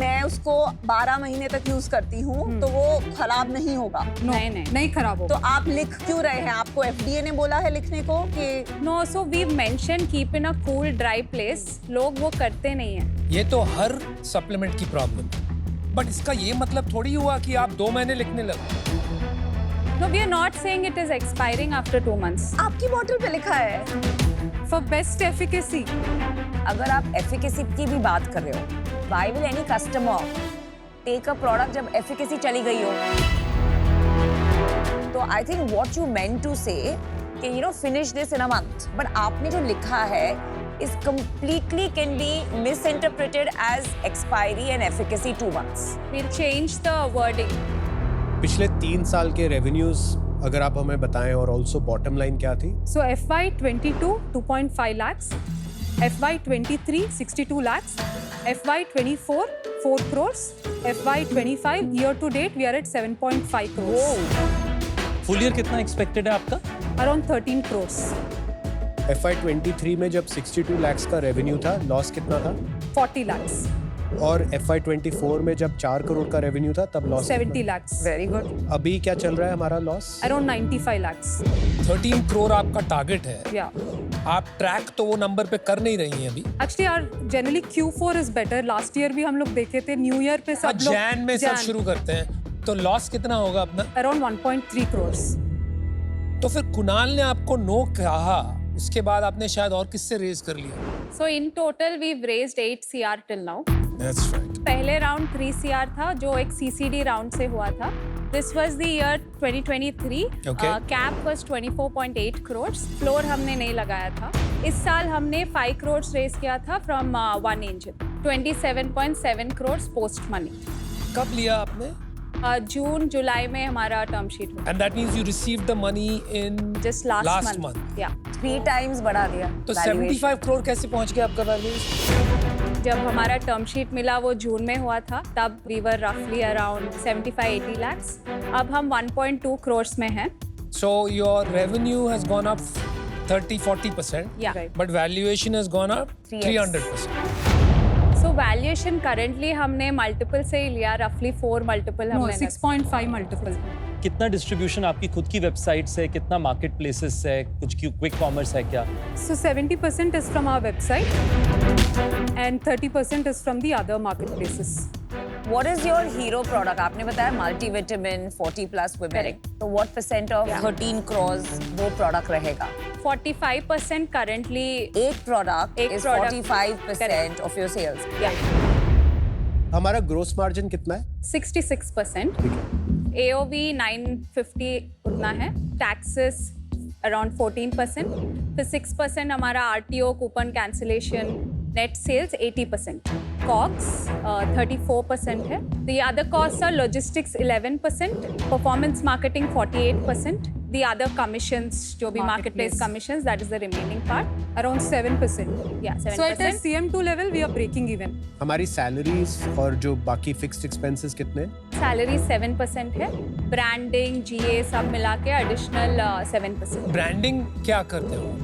मैं उसको 12 महीने तक यूज करती हूँ तो वो खराब नहीं होगा.
No,
नहीं.
नहीं खराब
तो
होगा.
आप लिख क्यों रहे हैं? आपको FDA ने बोला है लिखने को कि
no so we mention keep in a cool dry place. लोग वो करते नहीं है.
ये तो हर सप्लीमेंट की प्रॉब्लम है. बट इसका ये मतलब थोड़ी हुआ कि आप 2 महीने लिखने लगे.
No we are not saying it is expiring after 2 months.
आपकी बॉटल पे लिखा है.
For best efficacy,
अगर आप एफिकेसी की भी बात कर रहे हो, why will any customer take a product जब एफिकेसी चली गई हो? तो I think what you meant to say कि you know finish this in a month, but आपने जो लिखा है is completely can be misinterpreted as expiry and efficacy 2 months.
We'll change the wording.
पिछले 3 साल के रेवेन्यूज अगर आप हमें बताएं और ऑल्सो बॉटम लाइन क्या थी?
so FY22 2.5 lakhs, FY23 62 lakhs, FY24 4 crores, FY25 year to date we are at 7.5 crores.
Full year कितना एक्सपेक्टेड है आपका?
Around 13 crores.
FY23 में जब 62 lakhs का रेवेन्यू था, लॉस कितना था?
40 lakhs.
और FY24 में जब 4 करोड़ का रेवेन्यू था तब लॉस
70 lakhs.
Very good.
अभी क्या चल रहा है हमारा लॉस?
Around 95 lakhs.
13 करोड़ आपका टारगेट है.
Yeah.
आप ट्रैक तो वो नंबर पे कर नहीं रही हैं अभी.
Actually, our generally Q4 is better. Last year भी हम लोग देखे थे New Year पे सब लोग
जैन में सब शुरू करते हैं. तो लॉस कितना होगा अपना?
Around 1.3 crores.
तो फिर कुणाल ने आपको नो कहा, उसके बाद आपने शायद और किससे रेज कर लिया?
So in total we've raised 8 CR till now.
That's right.
पहले राउंड 3 CR था जो एक CCD राउंड से हुआ था. This was the year 2023.
Okay.
Cap was 24.8 crores. Floor हमने नहीं लगाया था. इस साल हमने 5 crores raise किया था from One Angel. 27.7 crores post money.
कब लिया आपने?
जून जुलाई में हमारा टर्म शीट हुआ.
And that means you received the money in
Just last month. Yeah.
3 times बढ़ा दिया.
तो
valuation.
75 करोड़ कैसे पहुंच गया आपका वैल्यू?
जब हमारा टर्म शीट मिला वो जून में हुआ था, तब वी वर रफली अराउंड 75-80 lakhs. अब हम 1.2 crores में हैं.
So your revenue has gone up 30-40%.
Yeah.
Right.
But valuation has gone up
3x.
300%.
So valuation currently हमने multiple से ही लिया, roughly 4 multiple
No,
हमने
6.5 multiple.
कितना डिस्ट्रीब्यूशन आपकी खुद की वेबसाइट से, कितना मार्केट प्लेसेस है, कुछ क्विक कॉमर्स है क्या?
So 70% is from our website and 30% is from the other marketplaces.
What is your hero product? आपने बताया multivitamin 40 plus women. तो what percent of 13 crores वो product रहेगा?
45% currently.
एक product
एक
is
product.
45% of your sales.
Yeah.
हमारा ग्रोस मार्जिन कितना है?
66%. AOV 950 उतना है. Taxes around 14%. फिर 6% हमारा RTO coupon cancellation. Net sales 80%. COGS 34% है. The other costs are logistics 11%, performance marketing 48%, the other commissions जो भी marketplace commissions, that is the remaining part.
Around 7%.
Yeah, 7%.
So at a CM2 level, we are breaking even.
हमारी सैलरीज और जो बाकी फिक्स्ड एक्सपेंसेस कितने हैं?
Salary 7% है. Branding, GA सब मिला के additional 7%.
ब्रांडिंग क्या करते हो?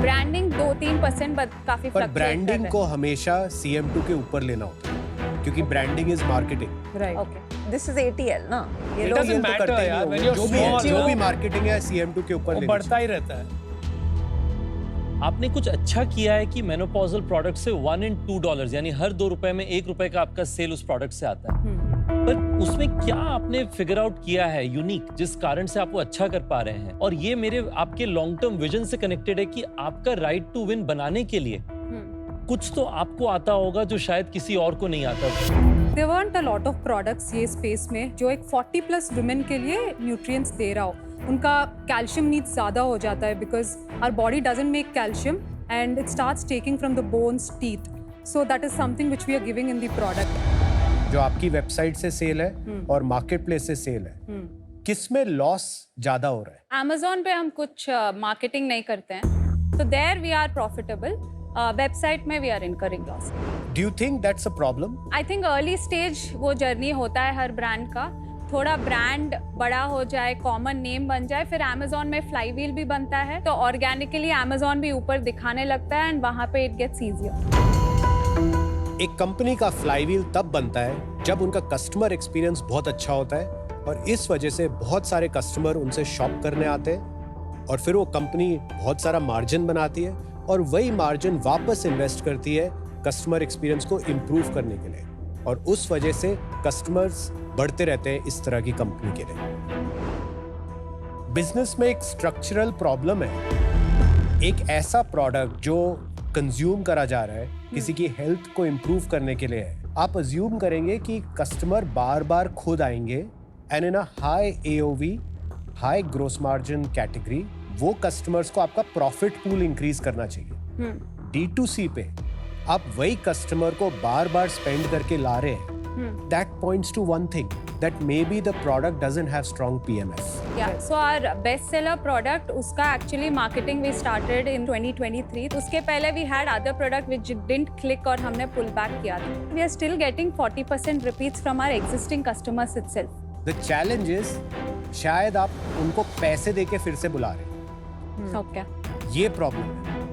Branding 2-3% but काफी
पर
fluctuate
ब्रांडिंग
कर
को हमेशा CM2 के ऊपर लेना होता है क्योंकि ब्रांडिंग इज मार्केटिंग.
Right.
रहे हैं. Okay.
This is ATL ना ये
It
लोग
doesn't matter यार, when you're small,
जो भी मार्केटिंग है CM2 के ऊपर
वो
लेना
बढ़ता ही रहता है.
आपने कुछ अच्छा किया है कि मेनोपॉजल प्रोडक्ट से $1 in $2 यानी हर 2 रुपए में 1 रुपए का आपका सेल उस प्रोडक्ट से आता है. पर उसमें क्या आपने फिगर आउट किया है यूनिक जिस कारण से आप वो अच्छा कर पा रहे हैं? और ये मेरे आपके लॉन्ग टर्म विजन से कनेक्टेड है कि आपका राइट टू विन बनाने के लिए कुछ तो आपको आता होगा जो शायद किसी और को नहीं आता.
There weren't a lot of products ये स्पेस में जो एक 40 प्लस वुमेन के लिए न्यूट्रिएंट्स दे रहा हो. उनका कैल्शियम नीड्स ज़्यादा हो जाता है because our body doesn't make calcium and it starts taking from the bones teeth. So that is something which we are giving in the product.
जो आपकी वेबसाइट से सेल है और मार्केट प्लेस से सेल है, किसमें लॉस ज्यादा हो रहा है?
Amazon पे हम कुछ मार्केटिंग नहीं करते हैं, तो there we are profitable. Website में we are incurring loss.
Do you think that's a problem?
I think early stage वो जर्नी होता है हर ब्रांड का. थोड़ा ब्रांड बड़ा हो जाए, कॉमन नेम बन जाए, फिर Amazon में फ्लाई व्हील भी बनता है, तो ऑर्गेनिकली Amazon भी ऊपर दिखाने लगता है एंड वहाँ पे इट गेट्स ईजियर.
एक कंपनी का फ्लाईव्हील तब बनता है जब उनका कस्टमर एक्सपीरियंस बहुत अच्छा होता है और इस वजह से बहुत सारे कस्टमर उनसे शॉप करने आते हैं और फिर वो कंपनी बहुत सारा मार्जिन बनाती है और वही मार्जिन वापस इन्वेस्ट करती है कस्टमर एक्सपीरियंस को इम्प्रूव करने के लिए और उस वजह से कस्टमर्स बढ़ते रहते हैं इस तरह की कंपनी के लिए. बिजनेस में एक स्ट्रक्चरल प्रॉब्लम है. एक ऐसा प्रोडक्ट जो कंज्यूम करा जा रहा है किसी की हेल्थ को इम्प्रूव करने के लिए है, आप अज्यूम करेंगे कि कस्टमर बार बार खुद आएंगे and in a high AOV high gross margin category वो कस्टमर्स को आपका प्रॉफिट पूल इंक्रीज करना चाहिए. D2C पे आप वही कस्टमर को बार बार स्पेंड करके ला रहे हैं. That points to one thing, that maybe the product doesn't have strong PMF.
Yeah, so our best seller product उसका actually marketing we started in 2023. उसके पहले we had other product which didn't click और हमने pull back किया था. We are still getting 40% repeats from our existing customers itself.
The challenge is शायद आप उनको पैसे देके फिर से बुला रहे हैं.
Okay.
ये प्रॉब्लम है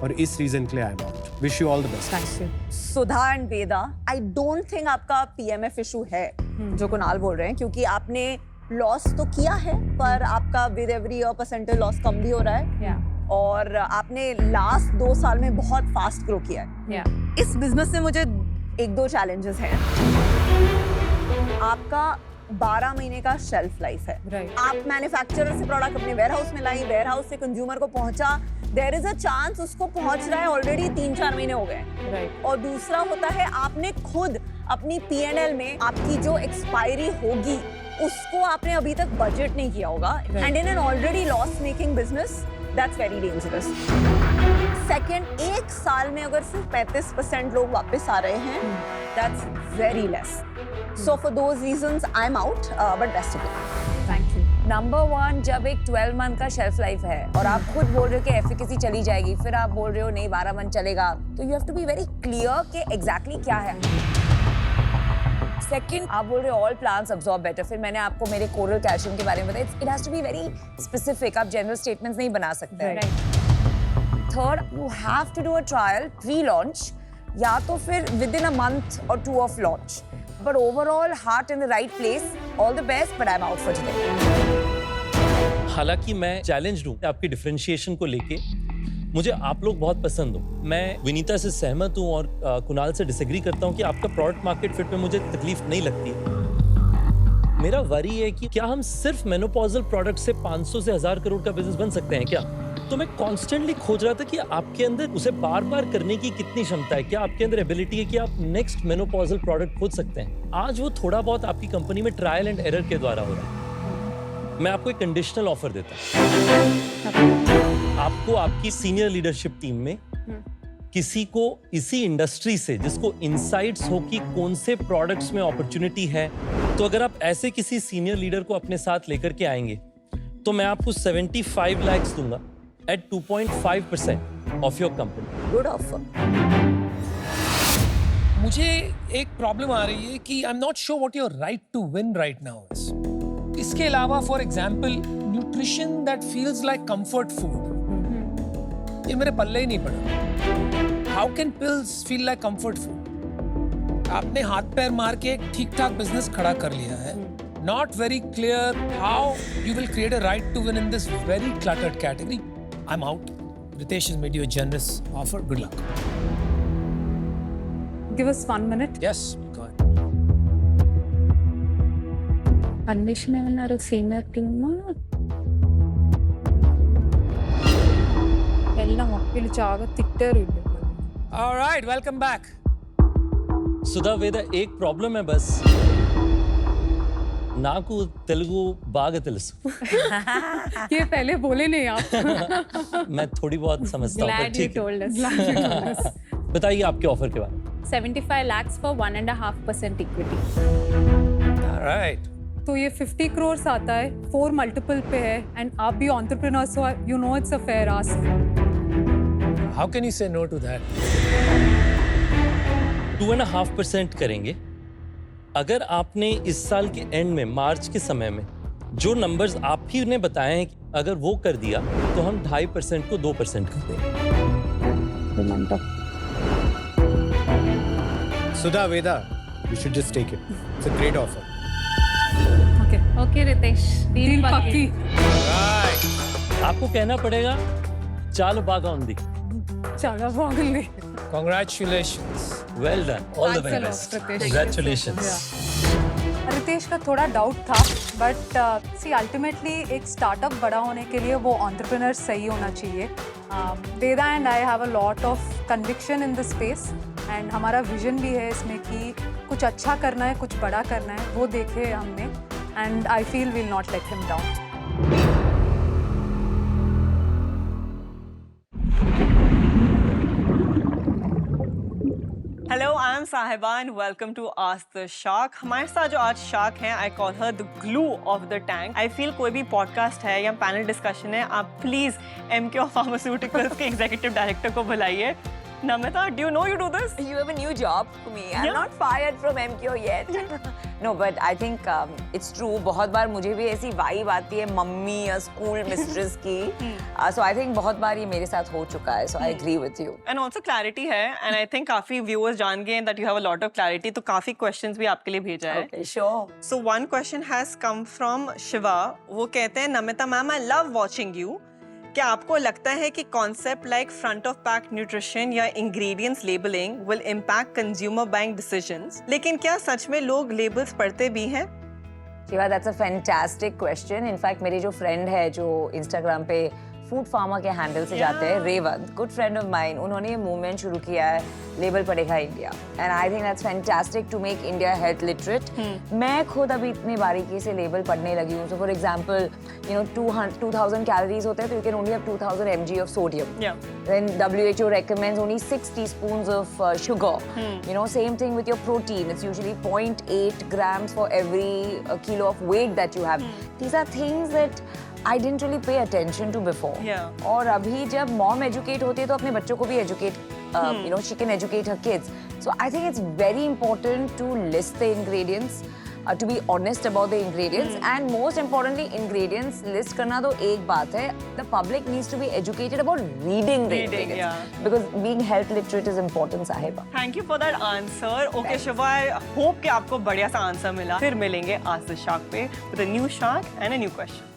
और इस रीजन के लिए I am out. Wish you all the best.
Sudha and Veda, I don't think आपका PMF इशू है जो कुणाल बोल रहे हैं, क्योंकि आपने लॉस तो किया है पर आपका with every year percentage loss कम भी हो रहा है.
Yeah.
और आपने लास्ट 2 साल में बहुत फास्ट ग्रो किया है.
Yeah.
इस बिजनेस में मुझे 1-2 चैलेंजेस हैं. आपका 12 महीने का शेल्फ लाइफ है.
Right.
आप मैन्युफैक्चरर से प्रोडक्ट अपने वेयरहाउस में लाई, वेयरहाउस से कंज्यूमर को पहुंचा, देयर इज अ चांस उसको पहुंच रहा है ऑलरेडी 3-4 महीने हो गए.
Right.
और दूसरा होता है आपने खुद अपनी P&L में आपकी जो एक्सपायरी होगी उसको आपने अभी तक बजट नहीं किया होगा. And in an already loss making business that's very dangerous. Second, 1 साल में अगर सिर्फ 35% लोग वापस आ रहे हैं, that's very less. So for those reasons, I'm out, but best of luck.
Thank you.
Number 1, जब एक 12 मंथ का शेल्फ लाइफ है और आप खुद बोल रहे हो कि एफिकेसी चली जाएगी, फिर आप बोल रहे हो नहीं 12 मंथ चलेगा, तो you have to be very clear कि एग्जैक्टली क्या है. सेकंड, आप बोल रहे हो ऑल प्लांट्स अब्सॉर्ब बेटर, फिर मैंने आपको मेरे कोरल कैल्शियम के बारे में बताया. It has to be very specific. आप जनरल स्टेटमेंट्स नहीं बना सकते.
Right.
Third, you have to do a trial pre-launch, या तो फिर within a month or 2 of launch. But overall, heart in the right place. All the best, but I'm out for today.
हालांकि मैं चैलेंज हूँ आपकी डिफरेंशिएशन को लेके, मुझे आप लोग बहुत पसंद हो। मैं विनीता से सहमत हूँ और कुणाल से डिसएग्री करता हूँ कि आपका प्रोडक्ट मार्केट फिट में मुझे तकलीफ नहीं लगती है। मेरा वरी है कि क्या हम सिर्फ मेनोपॉजल प्रोडक्ट से 500 से 1000 करोड़ का बिजनेस बन सकते हैं क्या? तो मैं कॉन्स्टेंटली खोज रहा था कि आपके अंदर उसे बार बार करने की कितनी क्षमता है, क्या आपके अंदर एबिलिटी है कि आप नेक्स्ट मेनोपॉजल प्रोडक्ट खोज सकते हैं। आज वो थोड़ा बहुत आपकी कंपनी में ट्रायल एंड एरर के द्वारा हो रहा है। मैं आपको एक कंडीशनल ऑफर देता हूं। आपको आपकी सीनियर लीडरशिप टीम में किसी को इसी इंडस्ट्री से जिसको इनसाइट्स हो कि कौन से प्रोडक्ट्स में अपॉर्चुनिटी है, तो अगर आप ऐसे किसी सीनियर लीडर को अपने साथ लेकर के आएंगे तो मैं आपको 75 लाख दूंगा at 2.5% of your company.
Good offer.
मुझे एक प्रॉब्लम आ रही है कि I am not sure what your right to win right now is. इसके अलावा for example nutrition that feels like comfort food, ये मेरे पल्ले ही नहीं पड़ा। How can pills feel like comfort food? आपने हाथ पैर मार के एक ठीक ठाक बिजनेस खड़ा कर लिया है। Not very clear how you will create a right to win in this very cluttered category. I'm out. Ritesh has made you a generous offer. Good luck.
Give us 1 minute.
Yes, go ahead.
అన్వేషణ ఏమన్నారు సీనియర్ టీమ్
వెళ్ళాము వీళ్ళు చాలా తిట్టారు వీళ్ళు.
All right, welcome back.
Sudha వేద एक प्रॉब्लम है बस, నాకు తెలుగు బాగా తెలుసు।
ये पहले बोले नहीं आप।
मैं थोड़ी बहुत समझता हूँ, पर
Glad you
ठीक
told us.
है। बताइए आपके ऑफर के बारे में।
75 lakhs for 1.5% equity.
All right.
तो ये 50 crores आता है, 4 मल्टीपल पे है, एंड आप भी entrepreneur so you know it's a fair ask.
How can you say no to that?
2.5% करेंगे। अगर आपने इस साल के एंड में मार्च के समय में जो नंबर्स आप ही ने बताए हैं, अगर वो कर दिया तो हम 2.5% को 2% कर देंगे।
Sudha, Veda, you should just take it. It's a great offer.
Okay
Okay, Ritesh.
Deal पक्की।
Right.
आपको कहना पड़ेगा चाल बागा उंदी।
चलो बागली।
Congratulations.
Well done, all the
Thanks a
very
lot,
best,
Ritesh.
Congratulations.
Ritesh का थोड़ा डाउट था, बट सी अल्टीमेटली एक स्टार्टअप बड़ा होने के लिए वो एंटरप्रेन्योर सही होना चाहिए। Veda and I have a lot of conviction in the space, and हमारा विजन भी है इसमें कि कुछ अच्छा करना है, कुछ बड़ा करना है, वो देखे हमने, and I feel will not let him down.
Hello, I am Sahiba and welcome to ask the shark. हमारे साथ जो आज शार्क हैं, I call her the glue of the tank. I feel कोई भी पॉडकास्ट है या पैनल डिस्कशन है, आप प्लीज MKO फार्मास्यूटिकल्स के एग्जीक्यूटिव डायरेक्टर को बुलाइए। Namita, do you know you do this?
You have a new job for me. I'm
Yeah.
not fired from MKO yet. No, but I think it's true. बहुत बार मुझे भी ऐसी वाइब आती है मम्मी या स्कूल मिस्ट्रेस की. So I think बहुत बार ये मेरे साथ हो चुका है. So I agree with you.
And also clarity है, and I think काफी viewers जान गए that you have a lot of clarity, तो काफी questions भी आपके लिए भेजा है.
Okay, sure.
So one question has come from Shiva. वो कहते हैं, Namita ma'am, I love watching you. क्या आपको लगता है कि concept like front of pack nutrition या ingredients labeling will impact consumer buying decisions? लेकिन क्या सच में लोग लेबल्स पढ़ते भी हैं?
Shiva, that's a fantastic question. In fact, मेरी जो फ्रेंड है जो इंस्टाग्राम पे फूड फार्मा के हैंडल से जाते हैं, Revant, good friend of mine, उन्होंने ये मूवमेंट शुरू किया है, लेबल पढ़ेगा India, and I think that's fantastic to make India health literate. मैं खुद अभी इतनी बारीकी से लेबल पढ़ने लगी हूँ। So for example, you know 2000 calories होते हैं, तो you can only have 2000 mg of sodium. Then WHO recommends only 6 teaspoons of sugar. You know, same thing with your protein. It's usually 0.8 grams for every kilo of weight that you have. These are things that I didn't really pay attention to before. और अभी जब mom educate होती है तो अपने बच्चों को भी educate, you know, she can educate her kids. So I think it's very important to list the ingredients. to be honest about the ingredients and most importantly ingredients list करना तो एक बात है, the public needs to be educated about reading the ingredients
yeah.
because being health literate is important, Sahiba.
Thank you for that answer. Okay, Shiva, I hope कि आपको बढ़िया सा आंसर मिला. फिर मिलेंगे Ask the Shark पे with a new shark and a new question.